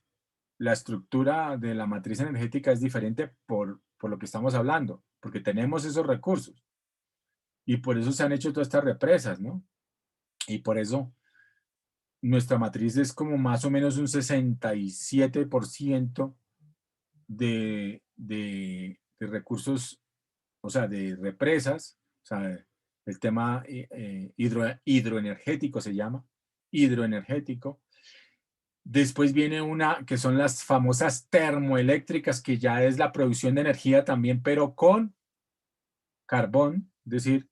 la estructura de la matriz energética es diferente por lo que estamos hablando, porque tenemos esos recursos y por eso se han hecho todas estas represas, ¿no? Y por eso nuestra matriz es como más o menos un 67% de recursos, o sea, de represas, o sea, el tema hidroenergético se llama, hidroenergético. Después viene una que son las famosas termoeléctricas, que ya es la producción de energía también, pero con carbón, es decir,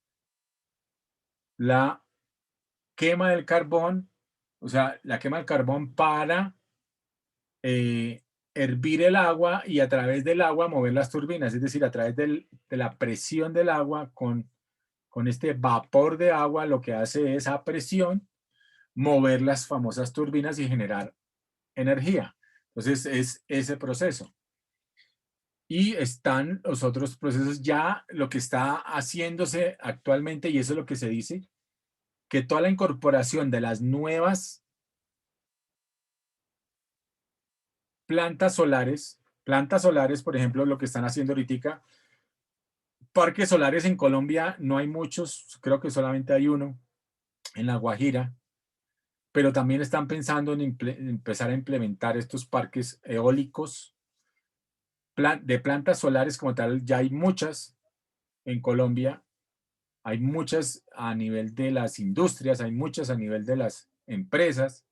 la quema del carbón, o sea, la quema del carbón para hervir el agua y a través del agua mover las turbinas, es decir, a través de la presión del agua con este vapor de agua, lo que hace es a presión mover las famosas turbinas y generar energía. Entonces es ese proceso. Y están los otros procesos ya, lo que está haciéndose actualmente, y eso es lo que se dice, que toda la incorporación de las nuevas plantas solares, por ejemplo, lo que están haciendo ahorita, parques solares en Colombia no hay muchos, creo que solamente hay uno en La Guajira, pero también están pensando en empezar a implementar estos parques eólicos de plantas solares como tal. Ya hay muchas en Colombia, hay muchas a nivel de las industrias, hay muchas a nivel de las empresas.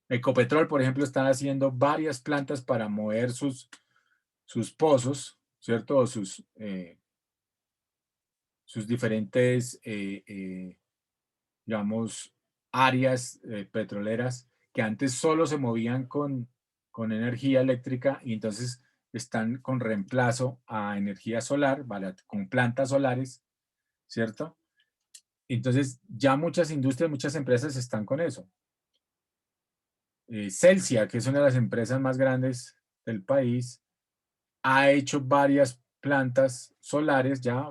Ecopetrol, por ejemplo, está haciendo varias plantas para mover sus pozos, ¿cierto? O sus diferentes, digamos, áreas petroleras que antes solo se movían con energía eléctrica y entonces están con reemplazo a energía solar, ¿vale? Con plantas solares, ¿cierto? Entonces ya muchas industrias, muchas empresas están con eso. Celsia, que es una de las empresas más grandes del país, ha hecho varias plantas solares ya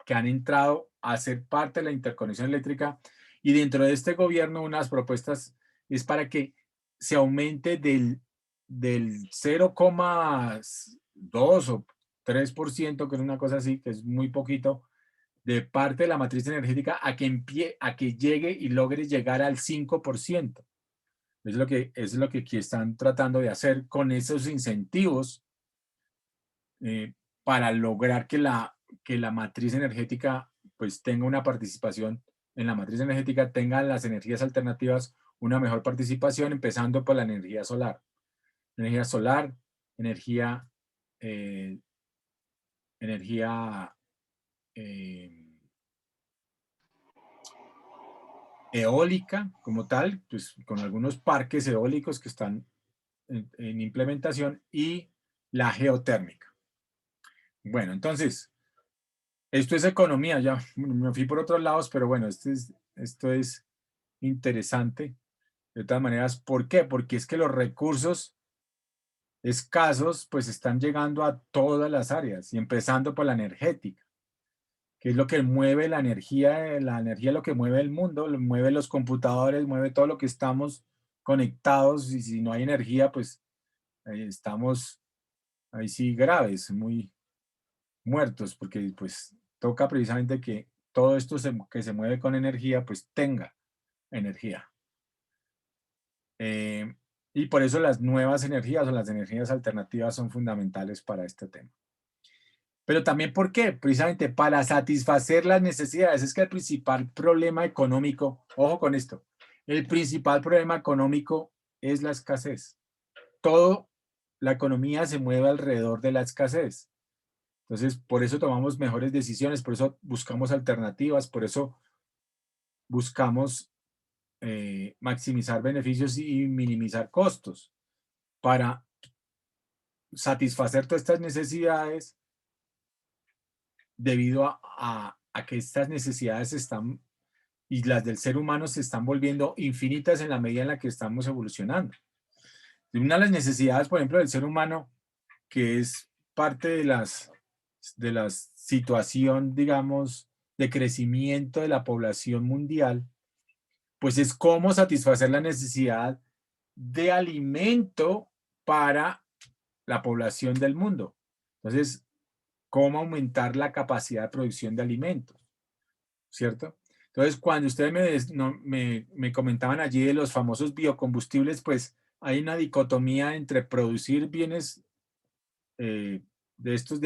que han entrado a ser parte de la interconexión eléctrica, y dentro de este gobierno unas propuestas es para que se aumente del 0,2 o 3%, que es una cosa así, que es muy poquito, de parte de la matriz energética a que llegue y logre llegar al 5%. Es lo que aquí están tratando de hacer con esos incentivos para lograr que la matriz energética pues tenga una participación en la matriz energética, tenga las energías alternativas una mejor participación, empezando por la energía solar. Energía eólica como tal, pues con algunos parques eólicos que están en implementación, y la geotérmica. Bueno, entonces, esto es economía, ya me fui por otros lados, pero bueno, esto es interesante. De todas maneras, ¿por qué? Porque es que los recursos escasos pues están llegando a todas las áreas, y empezando por la energética, que es lo que mueve la energía es lo que mueve el mundo, lo mueve los computadores, mueve todo lo que estamos conectados, y si no hay energía, pues estamos ahí sí graves, muy muertos, porque pues toca precisamente que todo esto que se mueve con energía, pues tenga energía. Y por eso las nuevas energías o las energías alternativas son fundamentales para este tema. Pero también, ¿por qué? Precisamente para satisfacer las necesidades. Es que el principal problema económico, ojo con esto, el principal problema económico es la escasez. Toda la economía se mueve alrededor de la escasez. Entonces, por eso tomamos mejores decisiones, por eso buscamos alternativas, por eso buscamos maximizar beneficios y minimizar costos para satisfacer todas estas necesidades, debido a que estas necesidades están, y las del ser humano, se están volviendo infinitas en la medida en la que estamos evolucionando. Una de las necesidades, por ejemplo, del ser humano, que es parte de la situación, digamos, de crecimiento de la población mundial, pues es cómo satisfacer la necesidad de alimento para la población del mundo. Entonces, cómo aumentar la capacidad de producción de alimentos, ¿cierto? Entonces, cuando ustedes me comentaban allí de los famosos biocombustibles, pues hay una dicotomía entre producir bienes de estos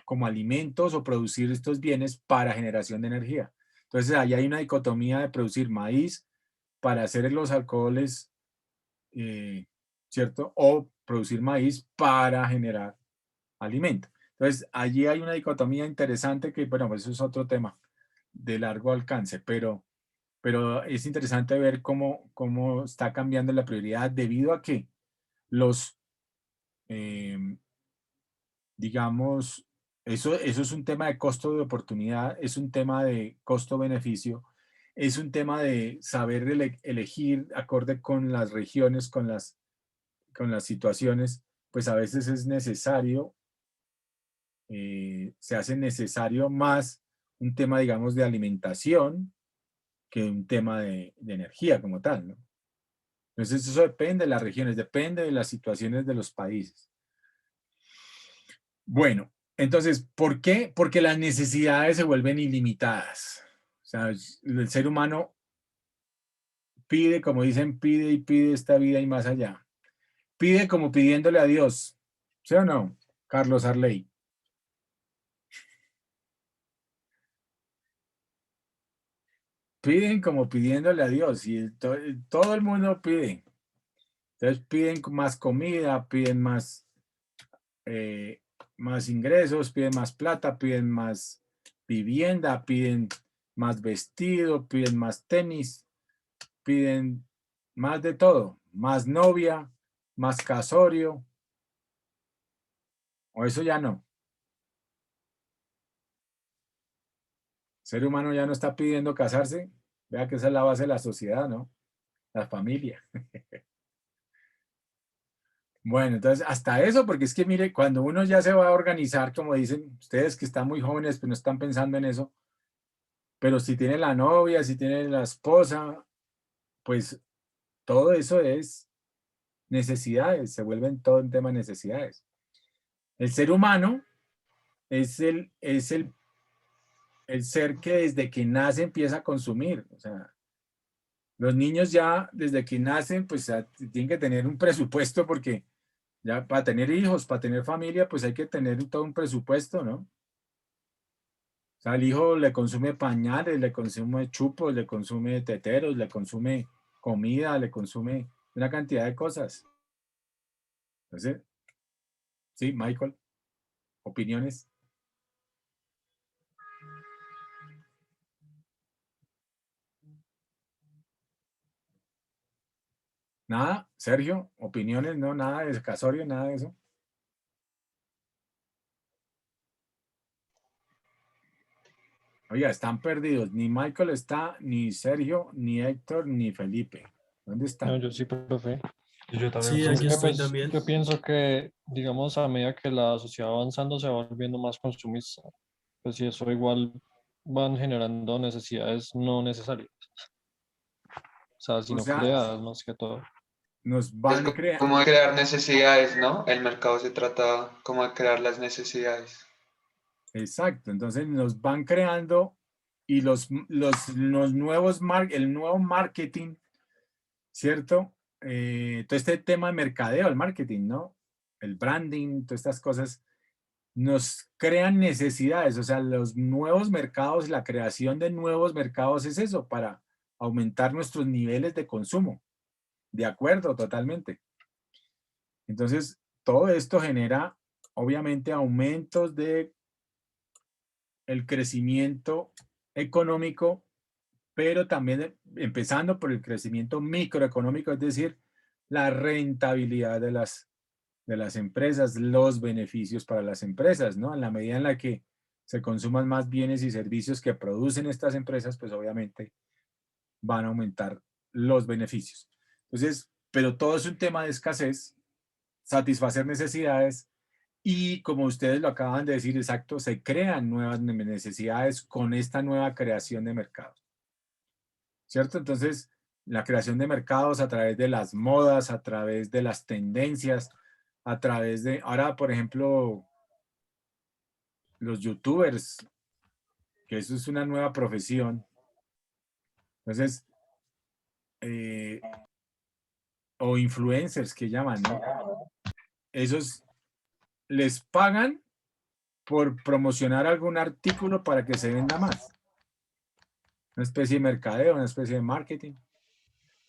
como alimentos o producir estos bienes para generación de energía. Entonces, ahí hay una dicotomía de producir maíz para hacer los alcoholes, ¿cierto? O producir maíz para generar alimento. Entonces, allí hay una dicotomía interesante que, bueno, eso es otro tema de largo alcance, pero es interesante ver cómo está cambiando la prioridad debido a que los, digamos, eso es un tema de costo de oportunidad, es un tema de costo-beneficio, es un tema de saber elegir acorde con las regiones, con las situaciones, pues a veces es necesario, se hace necesario más un tema, digamos, de alimentación que un tema de energía como tal, ¿no? Entonces eso depende de las regiones, depende de las situaciones de los países. Bueno, entonces, ¿por qué? Porque las necesidades se vuelven ilimitadas. O sea, el ser humano pide, como dicen, pide y pide esta vida y más allá. Pide como pidiéndole a Dios. ¿Sí o no, Carlos Arley? Piden como pidiéndole a Dios y todo el mundo pide. Entonces piden más comida, piden más ingresos, piden más plata, piden más vivienda, piden más vestido, piden más tenis, piden más de todo, más novia, más casorio, o eso ya no. El ser humano ya no está pidiendo casarse, vea que esa es la base de la sociedad, ¿no? La familia. Bueno, entonces hasta eso, porque es que mire, cuando uno ya se va a organizar, como dicen ustedes que están muy jóvenes, pero no están pensando en eso, pero si tiene la novia, si tiene la esposa, pues todo eso es necesidades, se vuelven todo un tema de necesidades. El ser humano es el ser que desde que nace empieza a consumir. O sea, los niños ya desde que nacen, pues tienen que tener un presupuesto porque ya para tener hijos, para tener familia, pues hay que tener todo un presupuesto, ¿no? O sea, el hijo le consume pañales, le consume chupos, le consume teteros, le consume comida, le consume una cantidad de cosas. Entonces, sí, Michael, opiniones. Nada, Sergio, opiniones, no, nada de casorio, nada de eso. Oiga, están perdidos. Ni Michael está, ni Sergio, ni Héctor, ni Felipe. ¿Dónde No, están? yo sí, profe. Y yo también, Sí, profe. aquí estoy Pues, también. yo pienso que, digamos, a medida que la sociedad va avanzando, se va volviendo más consumista. Pues si eso igual van generando necesidades no necesarias. O sea, O sino sea, creadas más que todo. nos Es van creando. como de crear necesidades, ¿no? El mercado se trata como de crear las necesidades. Exacto, entonces nos van creando y los nuevos, el nuevo marketing, ¿cierto? Todo este tema de mercadeo, el marketing, ¿no? El branding, todas estas cosas, nos crean necesidades, o sea, los nuevos mercados, la creación de nuevos mercados es eso, para aumentar nuestros niveles de consumo. De acuerdo, totalmente. Entonces, todo esto genera, obviamente, aumentos de el crecimiento económico, pero también empezando por el crecimiento microeconómico, es decir, la rentabilidad de las empresas, los beneficios para las empresas, ¿no? En la medida en la que se consuman más bienes y servicios que producen estas empresas, pues obviamente van a aumentar los beneficios. Entonces, pero todo es un tema de escasez, satisfacer necesidades Y como ustedes lo acaban de decir, exacto, se crean nuevas necesidades con esta nueva creación de mercados, ¿cierto? Entonces, la creación de mercados a través de las modas, a través de las tendencias, a través de, ahora, por ejemplo, los youtubers, que eso es una nueva profesión. Entonces, o influencers que llaman, ¿no? Esos les pagan por promocionar algún artículo para que se venda más. Una especie de mercadeo, una especie de marketing.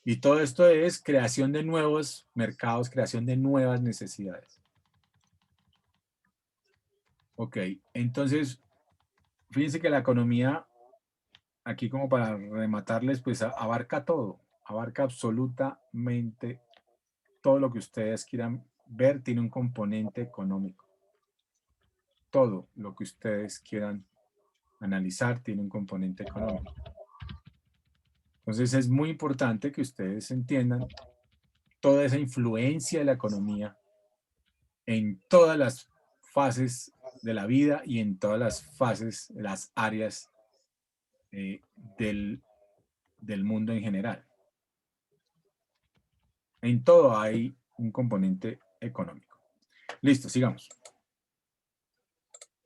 Y todo esto es creación de nuevos mercados, creación de nuevas necesidades. Ok, entonces, fíjense que la economía, aquí como para rematarles, pues abarca todo, abarca absolutamente todo lo que ustedes quieran ver, tiene un componente económico. Todo lo que ustedes quieran analizar tiene un componente económico. Entonces es muy importante que ustedes entiendan toda esa influencia de la economía en todas las fases de la vida y en todas las fases, las áreas del mundo en general. En todo hay un componente económico. Listo, sigamos.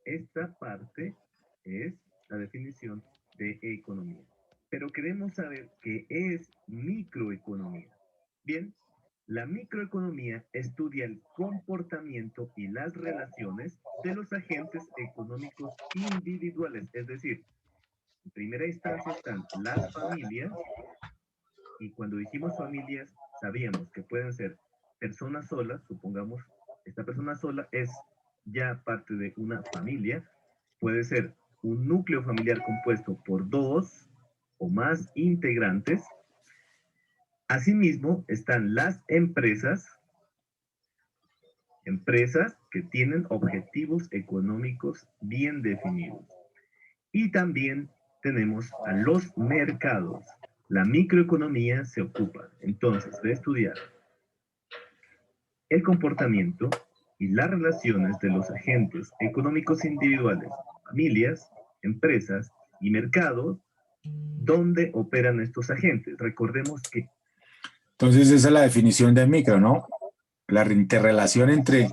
Esta parte es la definición de economía. Pero queremos saber qué es microeconomía. Bien, la microeconomía estudia el comportamiento y las relaciones de los agentes económicos individuales, es decir, en primera instancia están las familias, y cuando dijimos familias, sabíamos que pueden ser personas solas, supongamos, esta persona sola es ya parte de una familia, puede ser un núcleo familiar compuesto por dos o más integrantes. Asimismo, están las empresas que tienen objetivos económicos bien definidos. Y también tenemos a los mercados. La microeconomía se ocupa entonces de estudiar el comportamiento y las relaciones de los agentes económicos individuales, familias, empresas y mercados, donde operan estos agentes. Recordemos que... Entonces esa es la definición de micro, ¿no? La interrelación entre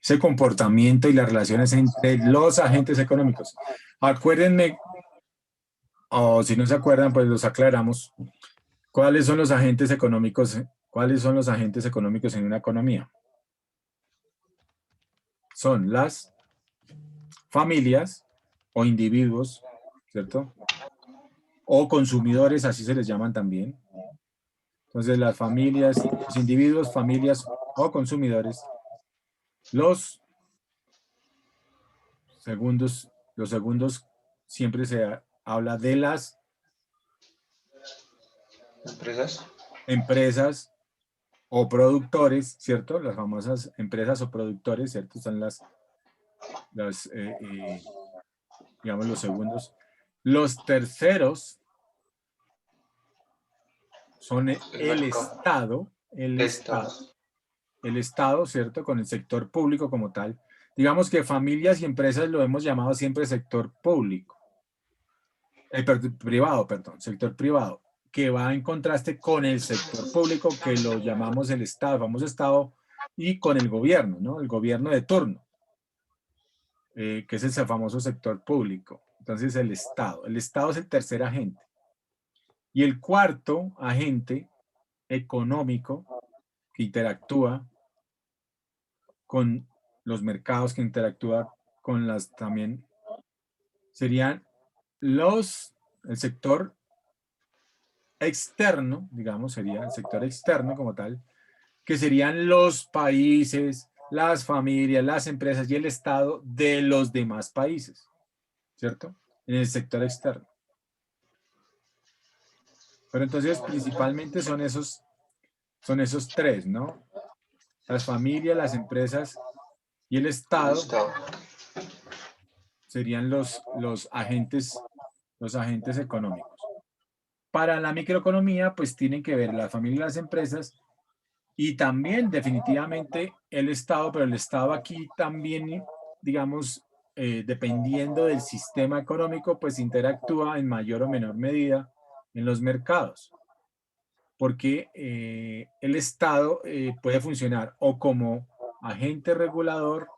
ese comportamiento y las relaciones entre los agentes económicos. Acuérdenme, o si no se acuerdan, pues los aclaramos. ¿Cuáles son los agentes económicos? ¿Cuáles son los agentes económicos en una economía? Son las familias o individuos, ¿cierto? O consumidores, así se les llaman también. Entonces las familias, los individuos, familias o consumidores. Los segundos siempre se habla de las empresas o productores, ¿cierto? Las famosas empresas o productores, ¿cierto? Son digamos, los segundos. Los terceros son el Estado, el Estado, ¿cierto? Con el sector público como tal. Digamos que familias y empresas lo hemos llamado siempre sector público. Privado, perdón, sector privado, que va en contraste con el sector público que lo llamamos el Estado, el famoso Estado, y con el gobierno, ¿no? El gobierno de turno, que es ese famoso sector público. Entonces el Estado es el tercer agente. Y el cuarto agente económico que interactúa con los mercados, que interactúa con las también, serían el sector externo, digamos, sería el sector externo como tal, que serían los países, las familias, las empresas y el Estado de los demás países, ¿cierto? En el sector externo. Pero entonces principalmente son esos tres, ¿no? Las familias, las empresas y el Estado serían los agentes económicos. Para la microeconomía, pues tienen que ver las familias y las empresas Y también definitivamente el Estado, pero el Estado aquí también, digamos, dependiendo del sistema económico, pues interactúa en mayor o menor medida en los mercados, porque el Estado puede funcionar o como agente regulador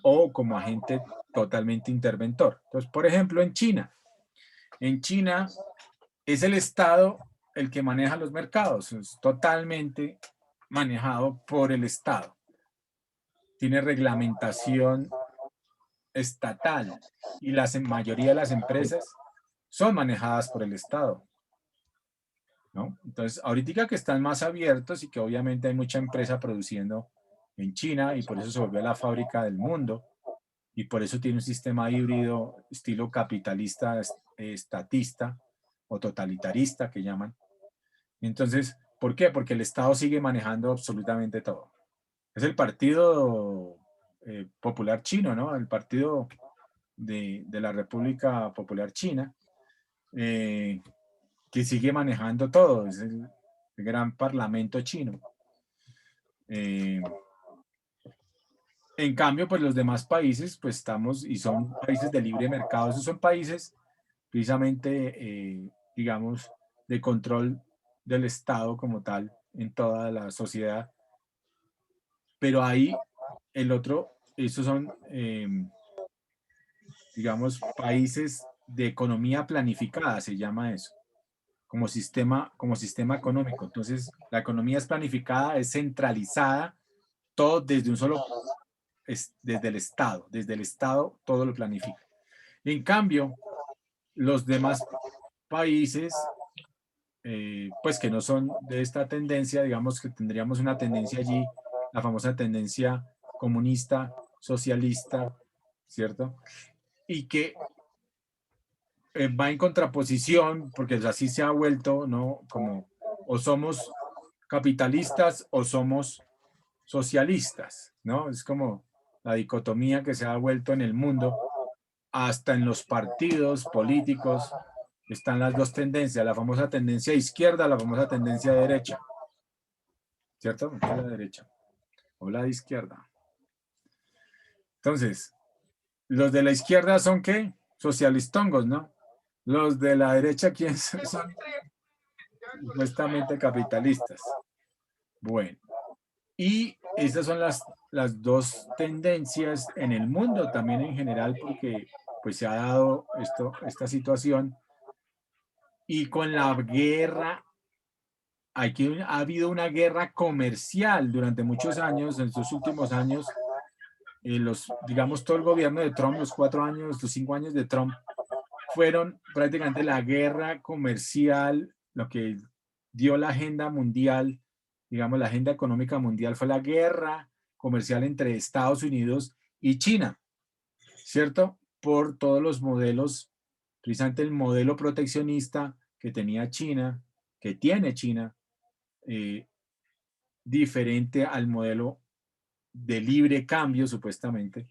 o como agente totalmente interventor. Entonces, por ejemplo, en China es el Estado el que maneja los mercados, es totalmente manejado por el Estado. Tiene reglamentación estatal y la mayoría de las empresas son manejadas por el Estado, ¿no? Entonces, ahorita que están más abiertos y que obviamente hay mucha empresa produciendo en China y por eso se volvió la fábrica del mundo y por eso tiene un sistema híbrido estilo capitalista, estatista o totalitarista que llaman. Entonces, ¿por qué? Porque el Estado sigue manejando absolutamente todo. Es el Partido Popular Chino, ¿no? El Partido de la República Popular China, que sigue manejando todo. Es el gran parlamento chino. En cambio, pues los demás países, pues estamos, y son países de libre mercado, esos son países precisamente, digamos, de control del Estado como tal en toda la sociedad. Pero ahí el otro, esos son, digamos, países de economía planificada, se llama eso, como sistema económico. Entonces, la economía es planificada, es centralizada, todo desde un solo, desde el Estado todo lo planifica. En cambio, los demás países, pues que no son de esta tendencia, digamos que tendríamos una tendencia allí, la famosa tendencia comunista, socialista, ¿cierto? Y que va en contraposición, porque así se ha vuelto, ¿no? Como o somos capitalistas o somos socialistas, ¿no? Es como la dicotomía que se ha vuelto en el mundo, hasta en los partidos políticos están las dos tendencias, la famosa tendencia izquierda, la famosa tendencia derecha, ¿cierto? Esta es la derecha o la de izquierda. Entonces, los de la izquierda son ¿qué? Socialistongos, ¿no? Los de la derecha, ¿quiénes son? Supuestamente capitalistas. Bueno, y estas son las dos tendencias en el mundo también en general, porque pues se ha dado esta situación. Y con la guerra, ha habido una guerra comercial durante muchos años, en estos últimos años, digamos, todo el gobierno de Trump, los 4 años, los 5 años de Trump, fueron prácticamente la guerra comercial, lo que dio la agenda mundial, digamos, la agenda económica mundial fue la guerra comercial entre Estados Unidos y China, ¿cierto? Por todos los modelos, precisamente el modelo proteccionista que tenía China, que tiene China, diferente al modelo de libre cambio, supuestamente,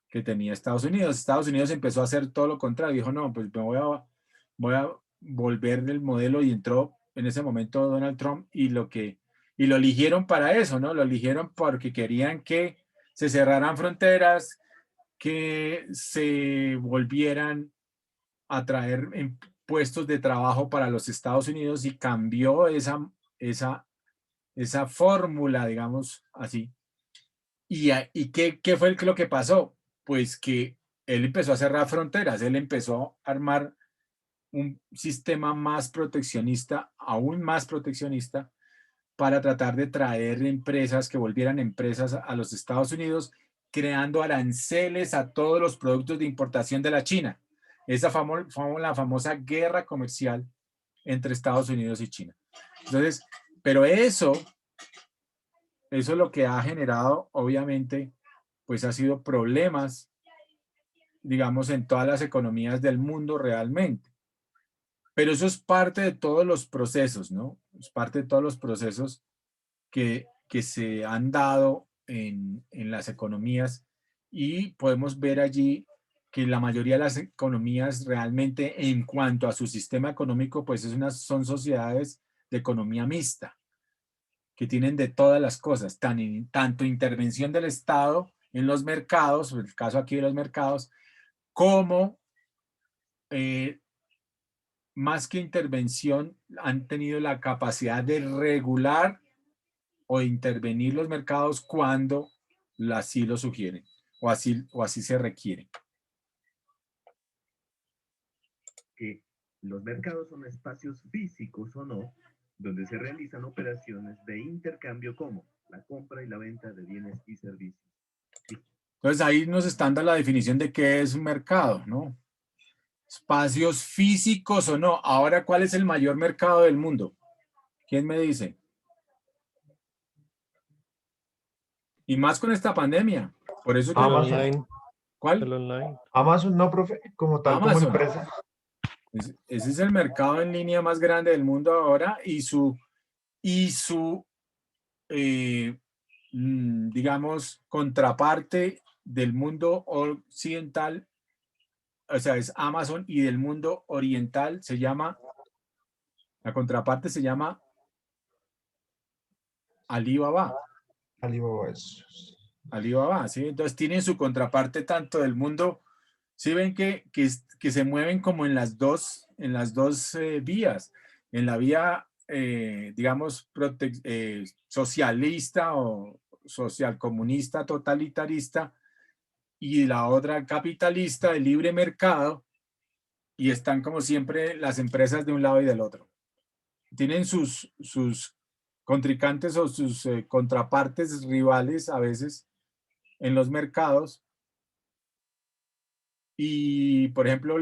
que tenía Estados Unidos. Estados Unidos empezó a hacer todo lo contrario. Dijo, no, pues me voy a volver del modelo y entró en ese momento Donald Trump y lo eligieron para eso, ¿no? Lo eligieron porque querían que se cerraran fronteras, que se volvieran a traer puestos de trabajo para los Estados Unidos y cambió esa fórmula, digamos así. ¿Y qué fue lo que pasó? Pues que él empezó a cerrar fronteras, él empezó a armar un sistema más proteccionista, aún más proteccionista, para tratar de traer empresas que volvieran empresas a los Estados Unidos, creando aranceles a todos los productos de importación de la China. Esa la famosa guerra comercial entre Estados Unidos y China. Entonces, pero eso lo que ha generado, obviamente, pues ha sido problemas, digamos, en todas las economías del mundo realmente. Pero eso es parte de todos los procesos, ¿no? Es parte de todos los procesos que se han dado en las economías y podemos ver allí que la mayoría de las economías realmente en cuanto a su sistema económico, pues son sociedades de economía mixta, que tienen de todas las cosas, tanto intervención del Estado en los mercados, en el caso aquí de los mercados, como más que intervención, han tenido la capacidad de regular o intervenir los mercados cuando así lo sugieren o así se requiere. Que los mercados son espacios físicos o no, donde se realizan operaciones de intercambio como la compra y la venta de bienes y servicios. Entonces ahí nos están dando la definición de qué es un mercado, ¿no? Espacios físicos o no. Ahora, ¿cuál es el mayor mercado del mundo? ¿Quién me dice? Y más con esta pandemia. Por eso que... El Amazon. online. ¿Cuál? El online. Amazon, no, profe, como tal, como Amazon. empresa. Ese es el mercado en línea más grande del mundo ahora y su digamos, contraparte del mundo occidental, o sea, es Amazon, y del mundo oriental se llama, la contraparte se llama Alibaba. Alibaba es. Alibaba, ¿sí? Entonces tienen su contraparte tanto del mundo, ¿sí ven que se mueven como en las dos vías? En la vía, digamos, socialista o socialcomunista, totalitarista, y la otra capitalista de libre mercado, y están como siempre las empresas de un lado y del otro. Tienen sus contrincantes o sus contrapartes rivales a veces en los mercados. Y, por ejemplo,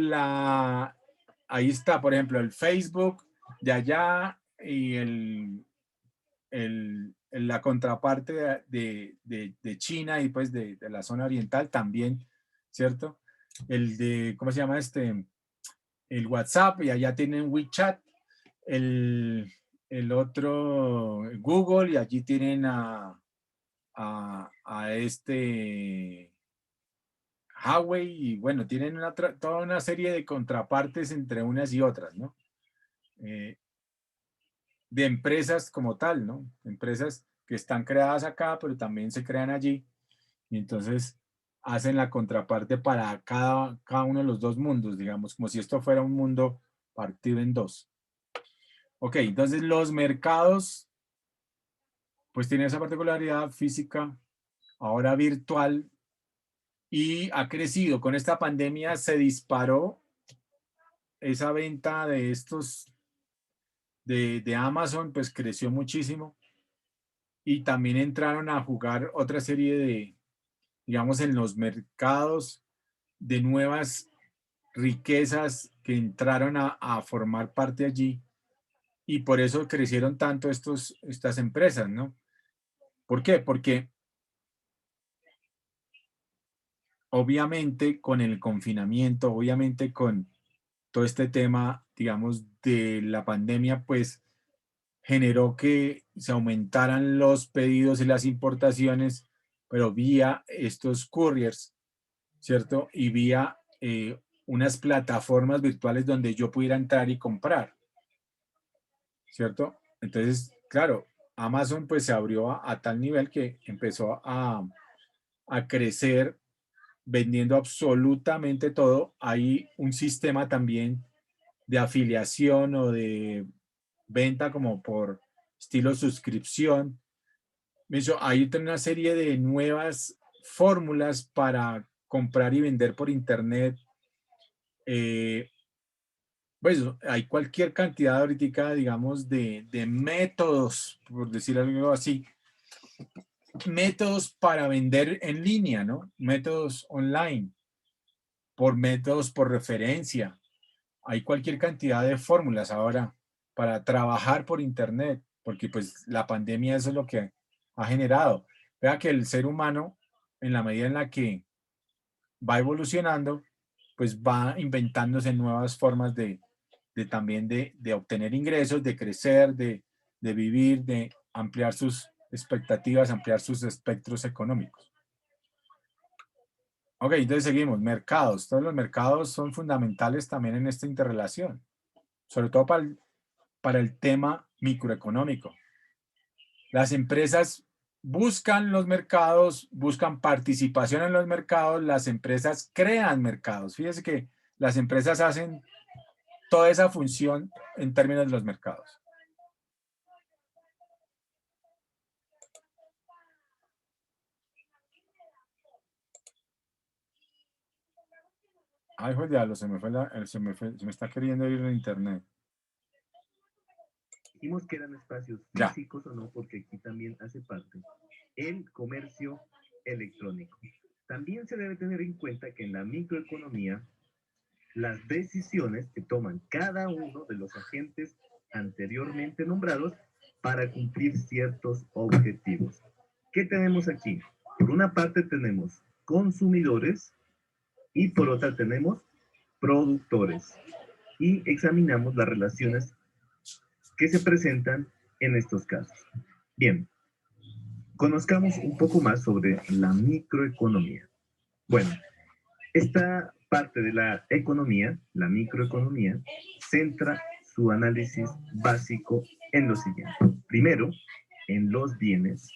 ahí está, por ejemplo, el Facebook de allá y la contraparte de China y pues de la zona oriental también, ¿cierto? ¿cómo se llama este? El WhatsApp, y allá tienen WeChat, el otro Google, y allí tienen a este Huawei, y bueno, tienen toda una serie de contrapartes entre unas y otras, ¿no? De empresas como tal, ¿no? Empresas que están creadas acá, pero también se crean allí, y entonces hacen la contraparte para cada uno de los dos mundos, digamos, como si esto fuera un mundo partido en dos. Ok, entonces los mercados, pues tienen esa particularidad física, ahora virtual, y ha crecido. Con esta pandemia se disparó esa venta de estos, de Amazon, pues creció muchísimo. Y también entraron a jugar otra serie de, digamos, en los mercados de nuevas riquezas que entraron a formar parte allí. Y por eso crecieron tanto estas empresas, ¿no? ¿Por qué? Porque obviamente con el confinamiento, obviamente con todo este tema, digamos, de la pandemia, pues generó que se aumentaran los pedidos y las importaciones, pero vía estos couriers, ¿cierto? Y vía unas plataformas virtuales donde yo pudiera entrar y comprar, ¿cierto? Entonces, claro, Amazon pues se abrió a tal nivel que empezó a crecer vendiendo absolutamente todo. Hay un sistema también de afiliación o de venta como por estilo suscripción. Hay una serie de nuevas fórmulas para comprar y vender por internet. Pues hay cualquier cantidad ahorita, digamos, de métodos, por decir algo así, métodos para vender en línea, ¿no? Métodos online, métodos por referencia. Hay cualquier cantidad de fórmulas ahora para trabajar por internet, porque pues la pandemia eso es lo que ha generado. Vea que el ser humano, en la medida en la que va evolucionando, pues va inventándose nuevas formas también de obtener ingresos, de crecer, de vivir, de ampliar sus expectativas, ampliar sus espectros económicos. Ok, entonces seguimos. Mercados. Todos los mercados son fundamentales también en esta interrelación, sobre todo para el tema microeconómico. Las empresas buscan los mercados, buscan participación en los mercados, las empresas crean mercados. Fíjense que las empresas hacen toda esa función en términos de los mercados. Ay, joder, diablo, se me está queriendo ir en internet. Dijimos que eran espacios Ya. físicos o no, porque aquí también hace parte el comercio electrónico. También se debe tener en cuenta que en la microeconomía, las decisiones que toman cada uno de los agentes anteriormente nombrados para cumplir ciertos objetivos. ¿Qué tenemos aquí? Por una parte tenemos consumidores y por otra tenemos productores. Y examinamos las relaciones que se presentan en estos casos. Bien, conozcamos un poco más sobre la microeconomía. Bueno, esta parte de la economía, la microeconomía, centra su análisis básico en lo siguiente. Primero, en los bienes,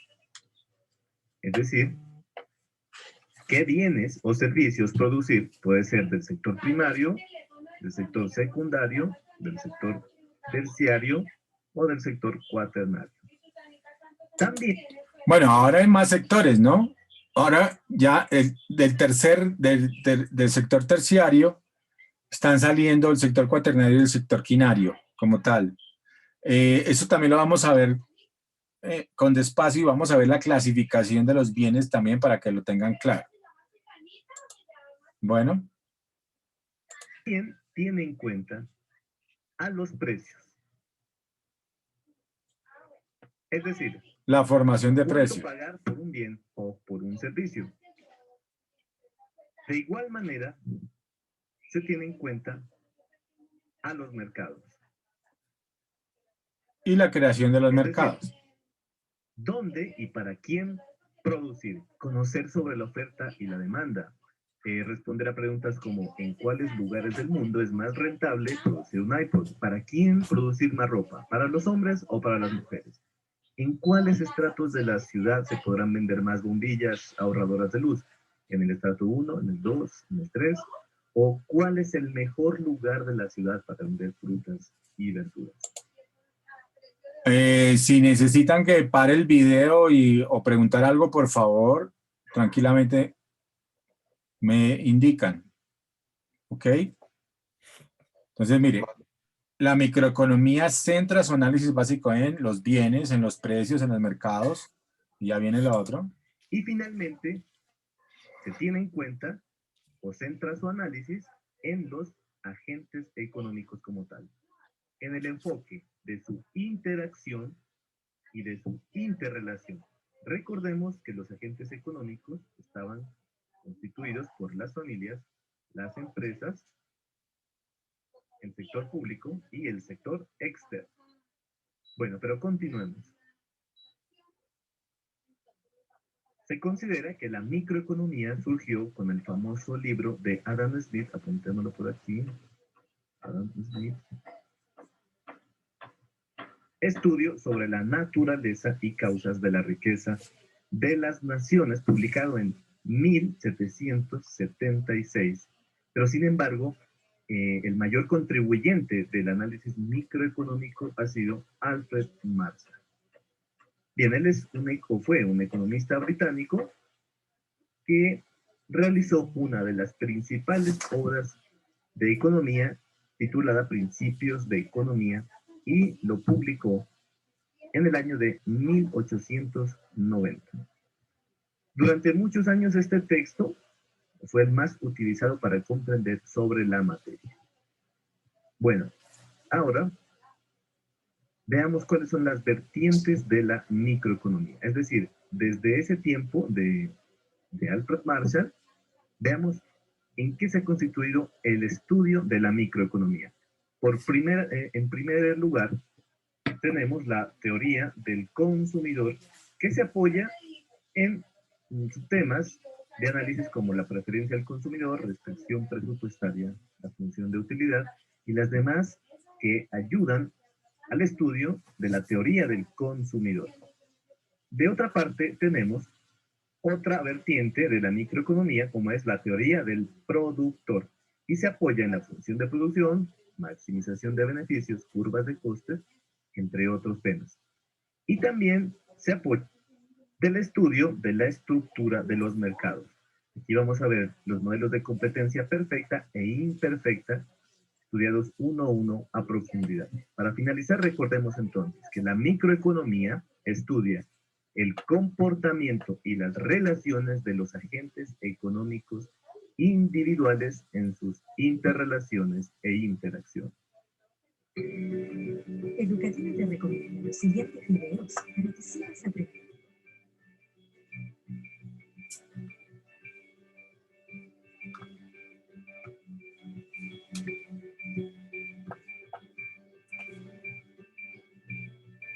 es decir, qué bienes o servicios producir. Puede ser del sector primario, del sector secundario, del sector terciario o del sector cuaternario. También. Bueno, ahora hay más sectores, ¿no? Ahora ya del sector terciario están saliendo el sector cuaternario y el sector quinario como tal. Eso también lo vamos a ver con despacio y vamos a ver la clasificación de los bienes también para que lo tengan claro. Bueno. También tiene en cuenta a los precios. Es decir, la formación de ¿cuánto precios. pagar por un bien o por un servicio? De igual manera, se tiene en cuenta a los mercados. Y la creación de los mercados. Decir, ¿dónde y para quién producir? Conocer sobre la oferta y la demanda. Responder a preguntas como ¿en cuáles lugares del mundo es más rentable producir un iPod? ¿Para quién producir más ropa? ¿Para los hombres o para las mujeres? ¿En cuáles estratos de la ciudad se podrán vender más bombillas ahorradoras de luz? ¿En el estrato 1, en el 2, en el 3? ¿O cuál es el mejor lugar de la ciudad para vender frutas y verduras? Si necesitan que pare el video o preguntar algo, por favor, tranquilamente me indican. ¿Ok? Entonces, mire, la microeconomía centra su análisis básico en los bienes, en los precios, en los mercados. Y ya viene lo otro. Y finalmente, se tiene en cuenta o centra su análisis en los agentes económicos como tal, en el enfoque de su interacción y de su interrelación. Recordemos que los agentes económicos estaban constituidos por las familias, las empresas, el sector público y el sector externo. Bueno, pero continuemos. Se considera que la microeconomía surgió con el famoso libro de Adam Smith, apuntémoslo por aquí, Adam Smith, Estudio sobre la naturaleza y causas de la riqueza de las naciones, publicado en 1776. Pero sin embargo, el mayor contribuyente del análisis microeconómico ha sido Alfred Marshall. Bien, él fue un economista británico que realizó una de las principales obras de economía titulada Principios de Economía y lo publicó en el año de 1890. Durante muchos años este texto fue el más utilizado para comprender sobre la materia. Bueno, ahora veamos cuáles son las vertientes de la microeconomía. Es decir, desde ese tiempo de Alfred Marshall, veamos en qué se ha constituido el estudio de la microeconomía. En primer lugar, tenemos la teoría del consumidor, que se apoya en temas de análisis como la preferencia al consumidor, restricción presupuestaria, la función de utilidad y las demás que ayudan al estudio de la teoría del consumidor. De otra parte, tenemos otra vertiente de la microeconomía, como es la teoría del productor, y se apoya en la función de producción, maximización de beneficios, curvas de costes, entre otros temas. Y también se apoya del estudio de la estructura de los mercados. Aquí vamos a ver los modelos de competencia perfecta e imperfecta, estudiados uno a uno a profundidad. Para finalizar, recordemos entonces que la microeconomía estudia el comportamiento y las relaciones de los agentes económicos individuales en sus interrelaciones e interacciones. Educativa te recomiendo los siguientes videos para que sigas aprendiendo.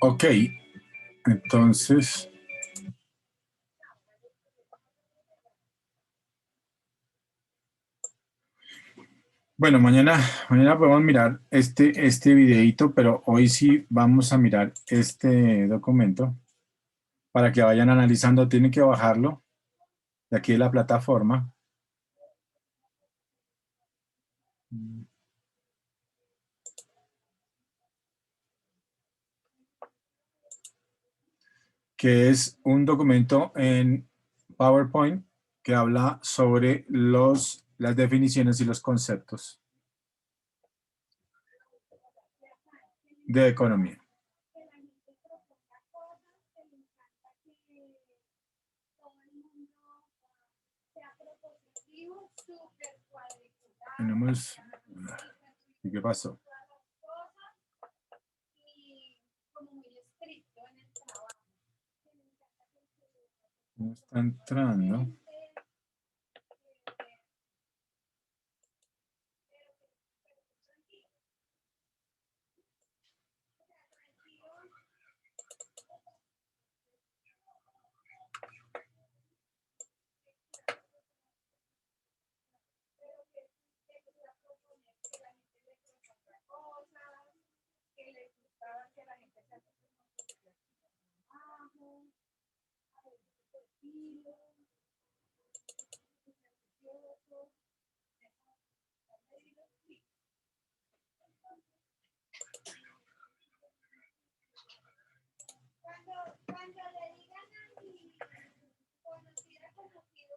Ok, entonces, bueno, mañana podemos mirar este videito, pero hoy sí vamos a mirar este documento para que vayan analizando. Tienen que bajarlo de aquí de la plataforma. Que es un documento en PowerPoint que habla sobre las definiciones y los conceptos de economía. Tenemos... ¿Y qué pasó? No está entrando.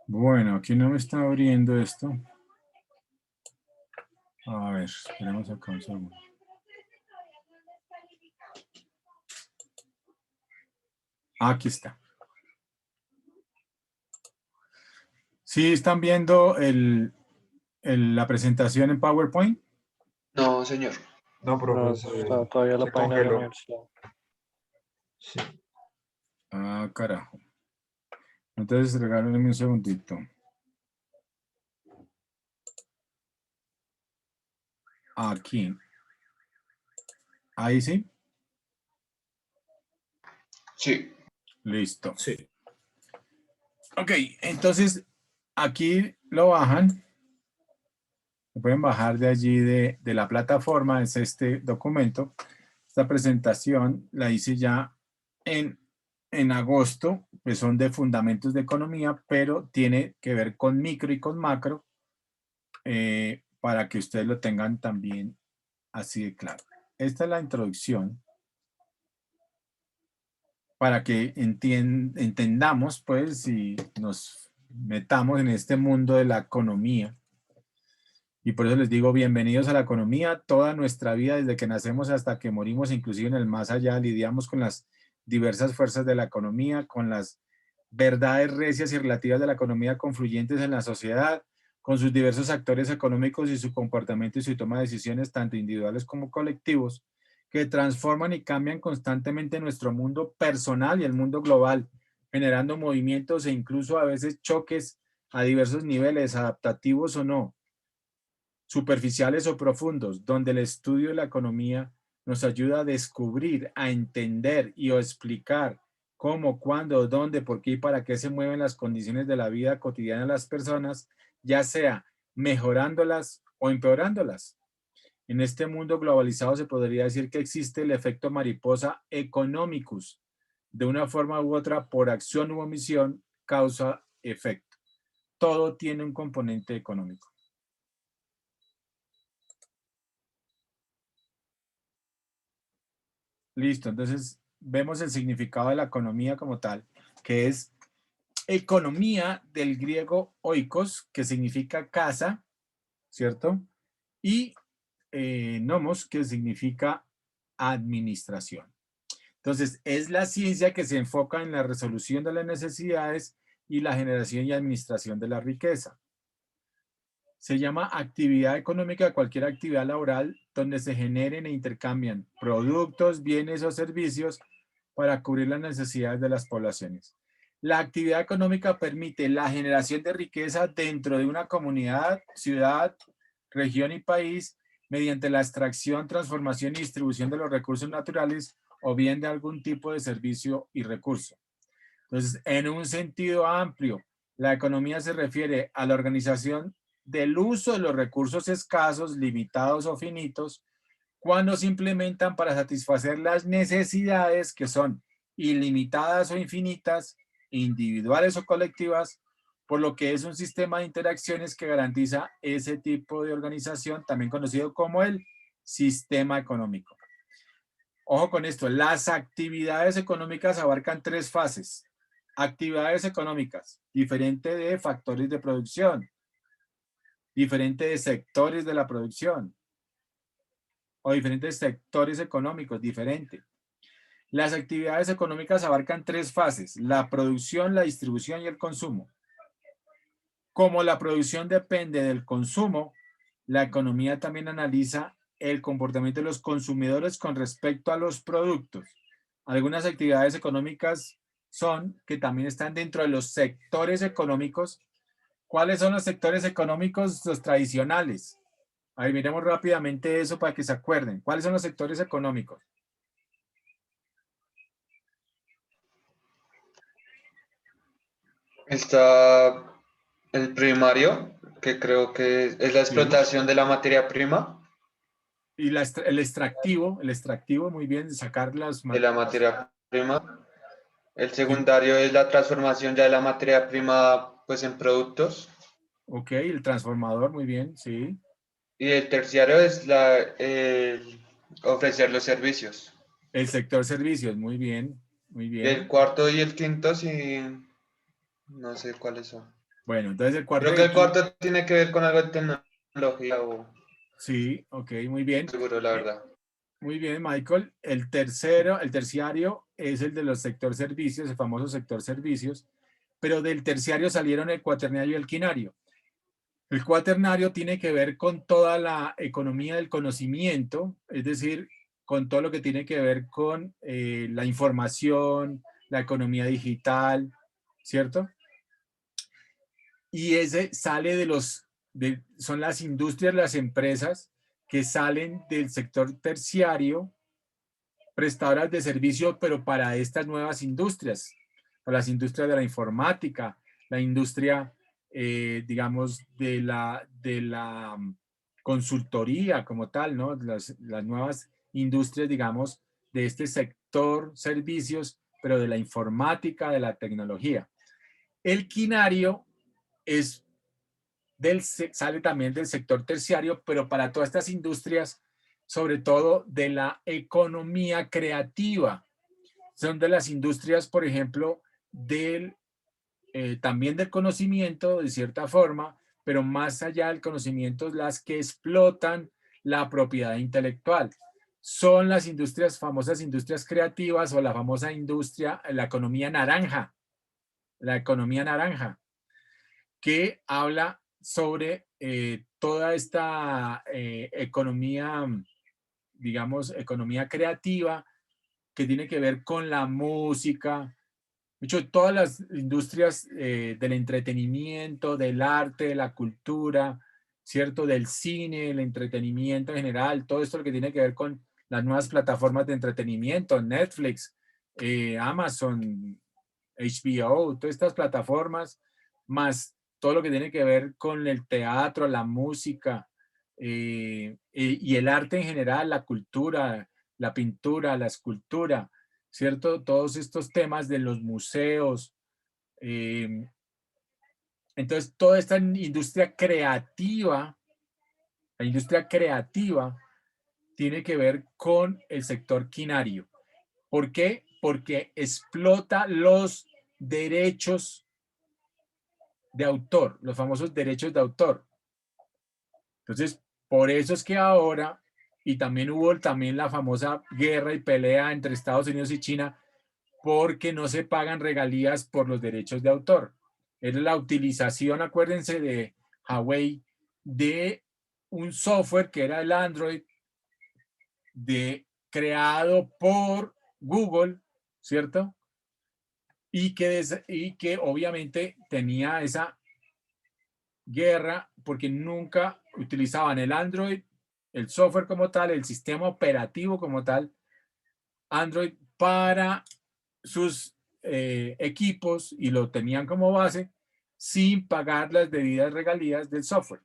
Bueno, aquí no me está abriendo esto. A ver, esperemos acá un segundo. Aquí está. ¿Sí están viendo la presentación en PowerPoint? No, señor. No, No, profe, está todavía la se página de la congeló. universidad. Sí. Ah, carajo. Entonces, regálenme un segundito. Aquí. Ahí sí. Sí. Listo. Sí. Ok, entonces aquí lo bajan. Lo pueden bajar de allí de la plataforma. Es este documento. Esta presentación la hice ya en agosto. Pues son de fundamentos de economía, pero tiene que ver con micro y con macro. Para que ustedes lo tengan también así de claro. Esta es la introducción para que entendamos, pues, y nos metamos en este mundo de la economía. Y por eso les digo, bienvenidos a la economía. Toda nuestra vida, desde que nacemos hasta que morimos, inclusive en el más allá, lidiamos con las diversas fuerzas de la economía, con las verdades recias y relativas de la economía confluyentes en la sociedad, con sus diversos actores económicos y su comportamiento y su toma de decisiones, tanto individuales como colectivos, que transforman y cambian constantemente nuestro mundo personal y el mundo global, generando movimientos e incluso a veces choques a diversos niveles, adaptativos o no, superficiales o profundos, donde el estudio de la economía nos ayuda a descubrir, a entender y a explicar cómo, cuándo, dónde, por qué y para qué se mueven las condiciones de la vida cotidiana de las personas, ya sea mejorándolas o empeorándolas. En este mundo globalizado se podría decir que existe el efecto mariposa economicus, de una forma u otra, por acción u omisión, causa efecto. Todo tiene un componente económico. Listo, entonces vemos el significado de la economía como tal, que es economía del griego oikos, que significa casa, ¿cierto? Y nomos, que significa administración. Entonces, es la ciencia que se enfoca en la resolución de las necesidades y la generación y administración de la riqueza. Se llama actividad económica cualquier actividad laboral donde se generen e intercambian productos, bienes o servicios para cubrir las necesidades de las poblaciones. La actividad económica permite la generación de riqueza dentro de una comunidad, ciudad, región y país mediante la extracción, transformación y distribución de los recursos naturales o bien de algún tipo de servicio y recurso. Entonces, en un sentido amplio, la economía se refiere a la organización del uso de los recursos escasos, limitados o finitos, cuando se implementan para satisfacer las necesidades que son ilimitadas o infinitas, individuales o colectivas, por lo que es un sistema de interacciones que garantiza ese tipo de organización, también conocido como el sistema económico. Ojo con esto, las actividades económicas abarcan 3 fases. Actividades económicas, diferente de factores de producción, diferente de sectores de la producción, o diferentes sectores económicos, diferente. Las actividades económicas abarcan 3 fases, la producción, la distribución y el consumo. Como la producción depende del consumo, la economía también analiza el comportamiento de los consumidores con respecto a los productos. Algunas actividades económicas son que también están dentro de los sectores económicos. ¿Cuáles son los sectores económicos? Los tradicionales. Ahí miremos rápidamente eso para que se acuerden. ¿Cuáles son los sectores económicos? Está el primario, que creo que es la Sí. explotación de la materia prima, Y el extractivo, muy bien, sacar las... de la materia prima. El secundario es la transformación ya de la materia prima pues en productos. Ok, el transformador, muy bien, sí. Y el terciario es ofrecer los servicios. El sector servicios, muy bien, muy Y el bien. cuarto y el quinto sí, no sé cuáles son. Bueno, entonces el cuarto Creo y que el el quinto, cuarto tiene que ver con algo de tecnología o sí, ok, muy bien. seguro, la verdad. Muy bien, Michael. El terciario es el de los sector servicios, el famoso sector servicios, pero del terciario salieron el cuaternario y el quinario. El cuaternario tiene que ver con toda la economía del conocimiento, es decir, con todo lo que tiene que ver con la información, la economía digital, ¿cierto? Y ese sale son las industrias, las empresas que salen del sector terciario, prestadoras de servicio, pero para estas nuevas industrias, para las industrias de la informática, la industria, digamos, de la consultoría como tal, ¿no? Las nuevas industrias, digamos, de este sector servicios, pero de la informática, de la tecnología. El quinario sale también del sector terciario, pero para todas estas industrias, sobre todo de la economía creativa. Son de las industrias, por ejemplo, también del conocimiento, de cierta forma, pero más allá del conocimiento, las que explotan la propiedad intelectual. Son las famosas industrias creativas o la famosa industria, la economía naranja, que habla sobre toda esta economía, digamos, economía creativa, que tiene que ver con la música, de hecho, todas las industrias del entretenimiento, del arte, de la cultura, ¿cierto? Del cine, el entretenimiento en general, todo esto lo que tiene que ver con las nuevas plataformas de entretenimiento, Netflix, Amazon, HBO, todas estas plataformas, más todo lo que tiene que ver con el teatro, la música y el arte en general, la cultura, la pintura, la escultura, ¿cierto? Todos estos temas de los museos. Entonces, toda esta industria creativa, la industria creativa tiene que ver con el sector quinario. ¿Por qué? Porque explota los derechos de autor, los famosos derechos de autor. Entonces, por eso es que ahora, y también hubo la famosa guerra y pelea entre Estados Unidos y China, porque no se pagan regalías por los derechos de autor. Era la utilización, acuérdense, de Huawei, de un software que era el Android, creado por Google, ¿cierto? Y que obviamente tenía esa guerra porque nunca utilizaban el Android, el software como tal, el sistema operativo como tal, Android para sus equipos y lo tenían como base sin pagar las debidas regalías del software.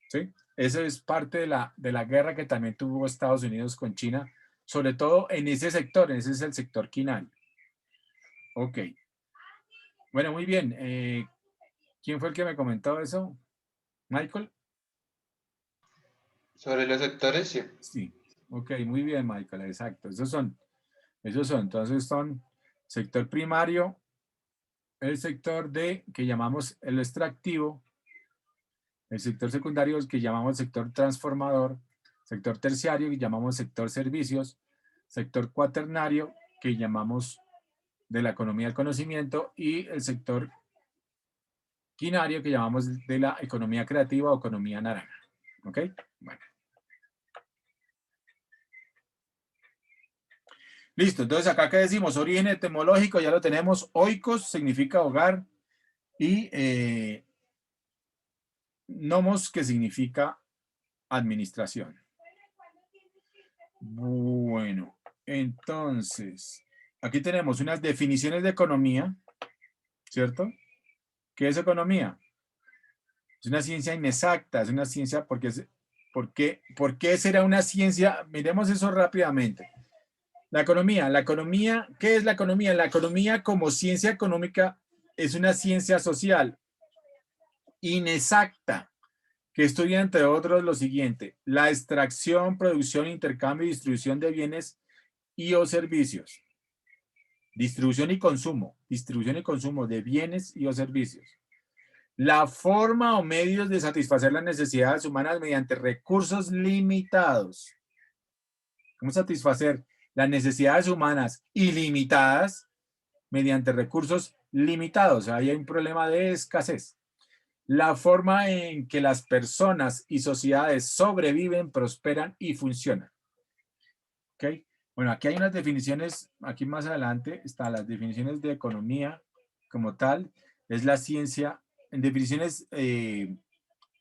¿Sí? Eso es parte de la guerra que también tuvo Estados Unidos con China, sobre todo en ese sector, ese es el sector quinal. Ok. Bueno, muy bien. ¿Quién fue el que me comentó eso? ¿Michael? Sobre los sectores, sí. Sí. Ok, muy bien, Michael, exacto. Esos son. Entonces son sector primario, el sector que llamamos el extractivo, el sector secundario que llamamos sector transformador, sector terciario que llamamos sector servicios, sector cuaternario que llamamos de la economía del conocimiento y el sector quinario que llamamos de la economía creativa o economía naranja. ¿Ok? Bueno. Listo, entonces acá que decimos origen etimológico, ya lo tenemos. Oikos significa hogar y nomos, que significa administración. Bueno, entonces, aquí tenemos unas definiciones de economía, ¿cierto? ¿Qué es economía? Es una ciencia inexacta, es una ciencia ¿por qué será una ciencia? Miremos eso rápidamente. La economía, ¿qué es la economía? La economía como ciencia económica es una ciencia social inexacta que estudia, entre otros, lo siguiente: la extracción, producción, intercambio y distribución de bienes y o servicios. Distribución y consumo de bienes y o servicios. La forma o medios de satisfacer las necesidades humanas mediante recursos limitados. ¿Cómo satisfacer las necesidades humanas ilimitadas mediante recursos limitados? Ahí hay un problema de escasez. La forma en que las personas y sociedades sobreviven, prosperan y funcionan. ¿Ok? Bueno, aquí hay unas definiciones, aquí más adelante están las definiciones de economía como tal. Es la ciencia, en definiciones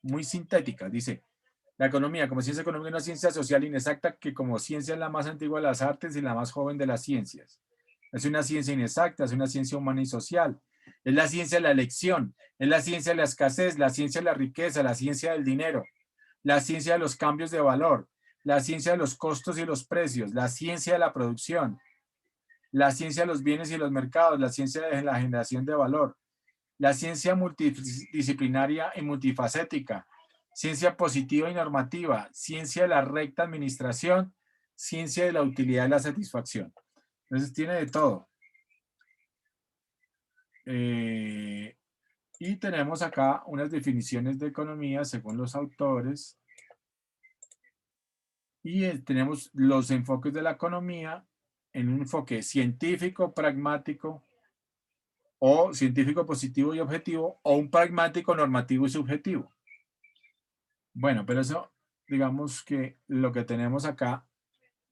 muy sintéticas. Dice, la economía como ciencia económica es una ciencia social inexacta que como ciencia es la más antigua de las artes y la más joven de las ciencias. Es una ciencia inexacta, es una ciencia humana y social. Es la ciencia de la elección, es la ciencia de la escasez, la ciencia de la riqueza, la ciencia del dinero, la ciencia de los cambios de valor, la ciencia de los costos y los precios, la ciencia de la producción, la ciencia de los bienes y los mercados, la ciencia de la generación de valor, la ciencia multidisciplinaria y multifacética, ciencia positiva y normativa, ciencia de la recta administración, ciencia de la utilidad y la satisfacción. Entonces tiene de todo. Y tenemos acá unas definiciones de economía según los autores. Y tenemos los enfoques de la economía en un enfoque científico, pragmático, o científico positivo y objetivo, o un pragmático normativo y subjetivo. Bueno, pero eso, digamos que lo que tenemos acá,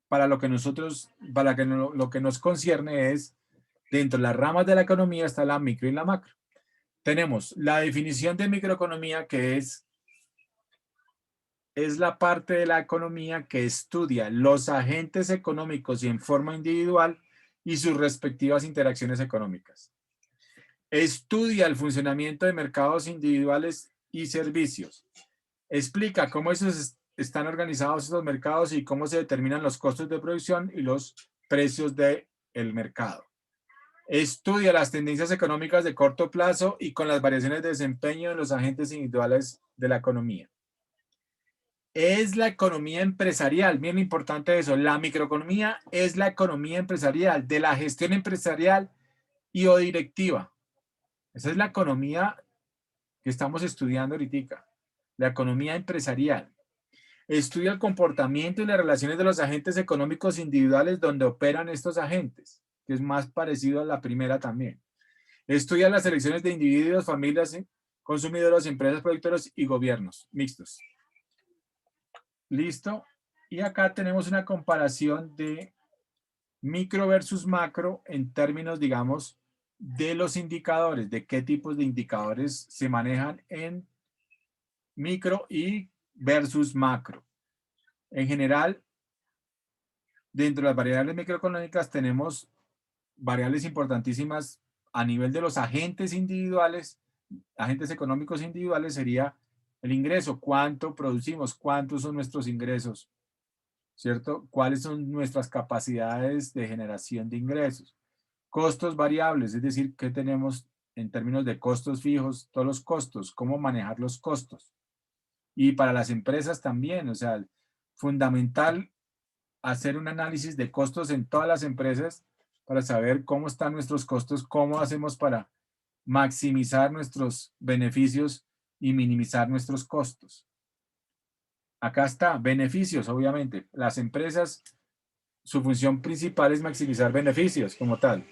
para lo que nosotros, para que lo que nos concierne es, dentro de las ramas de la economía está la micro y la macro. Tenemos la definición de microeconomía, que es la parte de la economía que estudia los agentes económicos y en forma individual y sus respectivas interacciones económicas. Estudia el funcionamiento de mercados individuales y servicios. Explica cómo están organizados esos mercados y cómo se determinan los costos de producción y los precios de el mercado. Estudia las tendencias económicas de corto plazo y con las variaciones de desempeño de los agentes individuales de la economía. Es la economía empresarial, bien importante eso, la microeconomía es la economía empresarial, de la gestión empresarial y o directiva. Esa es la economía que estamos estudiando ahorita, la economía empresarial. Estudia el comportamiento y las relaciones de los agentes económicos individuales donde operan estos agentes, que es más parecido a la primera también. Estudia las elecciones de individuos, familias, consumidores, empresas, productores y gobiernos mixtos. Listo. Y acá tenemos una comparación de micro versus macro en términos, digamos, de los indicadores, de qué tipos de indicadores se manejan en micro y versus macro. En general, dentro de las variables microeconómicas tenemos variables importantísimas a nivel de los agentes individuales, agentes económicos individuales sería el ingreso, cuánto producimos, cuántos son nuestros ingresos, ¿cierto? ¿Cuáles son nuestras capacidades de generación de ingresos? Costos variables, es decir, ¿qué tenemos en términos de costos fijos? Todos los costos, cómo manejar los costos. Y para las empresas también, o sea, fundamental hacer un análisis de costos en todas las empresas para saber cómo están nuestros costos, cómo hacemos para maximizar nuestros beneficios y minimizar nuestros costos. Acá está, beneficios, obviamente. Las empresas, su función principal es maximizar beneficios como tal.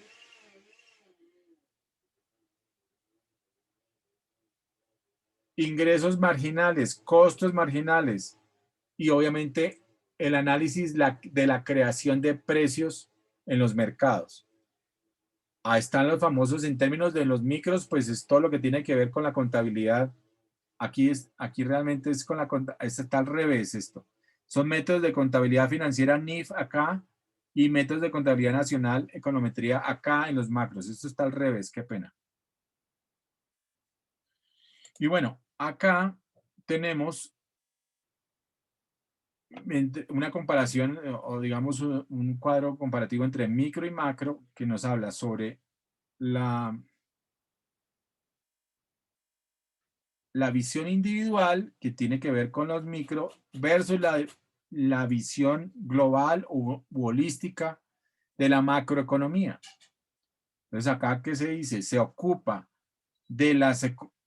Ingresos marginales, costos marginales y obviamente el análisis de la creación de precios en los mercados. Ahí están los famosos, en términos de los micros, pues es todo lo que tiene que ver con la contabilidad. Aquí realmente es con la contabilidad, está al revés esto. Son métodos de contabilidad financiera NIF acá y métodos de contabilidad nacional, econometría acá en los macros. Esto está al revés, qué pena. Y bueno, acá tenemos una comparación o digamos un cuadro comparativo entre micro y macro que nos habla sobre la visión individual que tiene que ver con los micro versus la visión global u holística de la macroeconomía. Entonces acá, ¿qué se dice? Se ocupa de las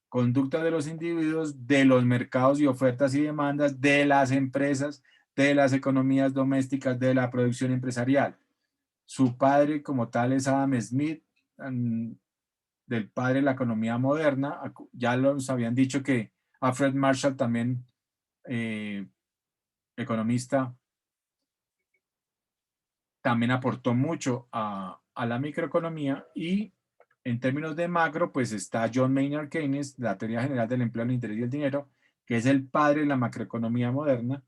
conductas de los individuos, de los mercados y ofertas y demandas, de las empresas, de las economías domésticas, de la producción empresarial. Su padre como tal es Adam Smith, del padre de la economía moderna. Ya nos habían dicho que Alfred Marshall también, economista, también aportó mucho a la microeconomía. Y en términos de macro, pues está John Maynard Keynes, la teoría general del empleo, el interés y el dinero, que es el padre de la macroeconomía moderna.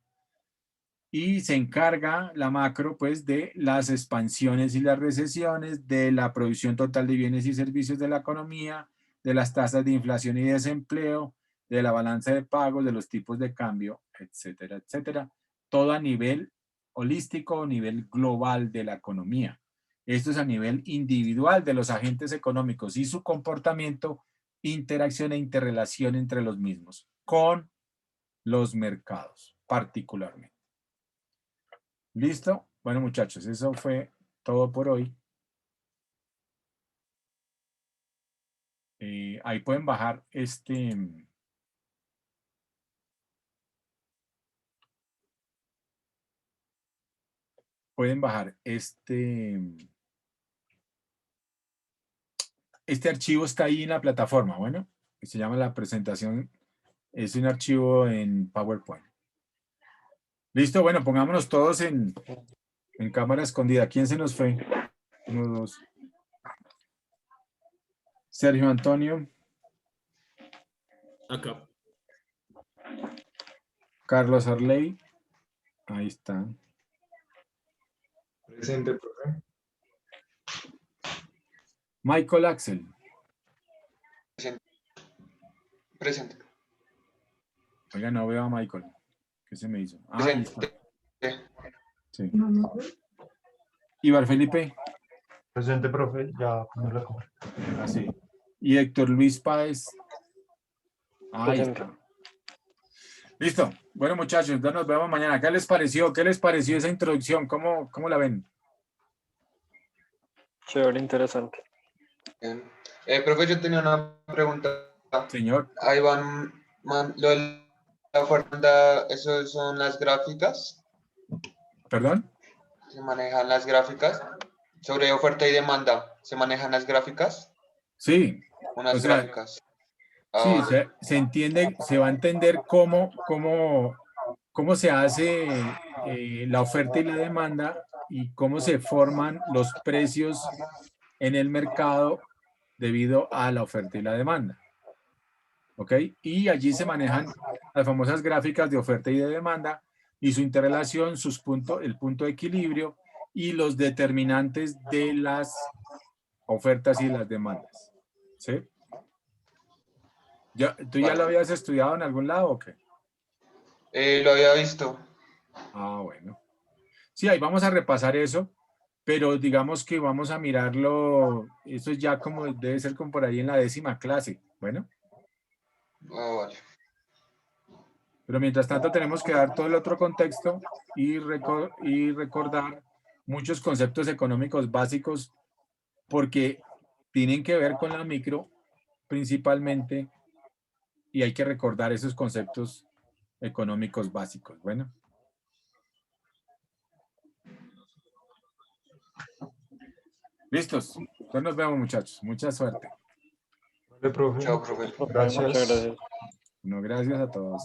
Y se encarga la macro, pues, de las expansiones y las recesiones, de la producción total de bienes y servicios de la economía, de las tasas de inflación y desempleo, de la balanza de pagos, de los tipos de cambio, etcétera, etcétera. Todo a nivel holístico, a nivel global de la economía. Esto es a nivel individual de los agentes económicos y su comportamiento, interacción e interrelación entre los mismos, con los mercados particularmente. ¿Listo? Bueno, muchachos, eso fue todo por hoy. Ahí pueden bajar este archivo está ahí en la plataforma, bueno, que se llama la presentación, es un archivo en PowerPoint. ¿Listo? Bueno, pongámonos todos en cámara escondida. ¿Quién se nos fue? 1, 2. Sergio Antonio. Acá. Carlos Arley. Ahí está. Presente, profe. Michael Axel. Presente. Oiga, no veo a Michael. ¿Qué se me hizo? Ah, ahí está. Sí. Ibar Felipe. Presente, profe, ya no la compro. Así. Y Héctor Luis Páez. Ahí Presente. está. Listo. Bueno, muchachos, entonces nos vemos mañana. ¿Qué les pareció? ¿Qué les pareció esa introducción? ¿Cómo la ven? Chévere, interesante. Bien. Profe, yo tenía una pregunta. Señor. Ahí van, lo de la oferta, ¿eso son las gráficas? ¿Perdón? ¿Se manejan las gráficas? Sobre oferta y demanda, ¿se manejan las gráficas? Sí. Unas O sea, gráficas. sí, Vale. se entiende, se va a entender cómo se hace la oferta y la demanda y cómo se forman los precios en el mercado debido a la oferta y la demanda. ¿Ok? Y allí se manejan las famosas gráficas de oferta y de demanda y su interrelación, el punto de equilibrio y los determinantes de las ofertas y las demandas. ¿Sí? ¿Tú ya lo Vale. habías estudiado en algún lado o qué? Lo había visto. Ah, bueno. Sí, ahí vamos a repasar eso, pero digamos que vamos a mirarlo, eso es ya como debe ser como por ahí en la 10ª clase. Bueno, Vale. pero mientras tanto tenemos que dar todo el otro contexto y recordar muchos conceptos económicos básicos porque tienen que ver con la micro principalmente y hay que recordar esos conceptos económicos básicos. Bueno. Listos. Entonces nos vemos, muchachos. Mucha suerte. Vale, profe. Chao, profe. Muchas Gracias. gracias. No, gracias a todos.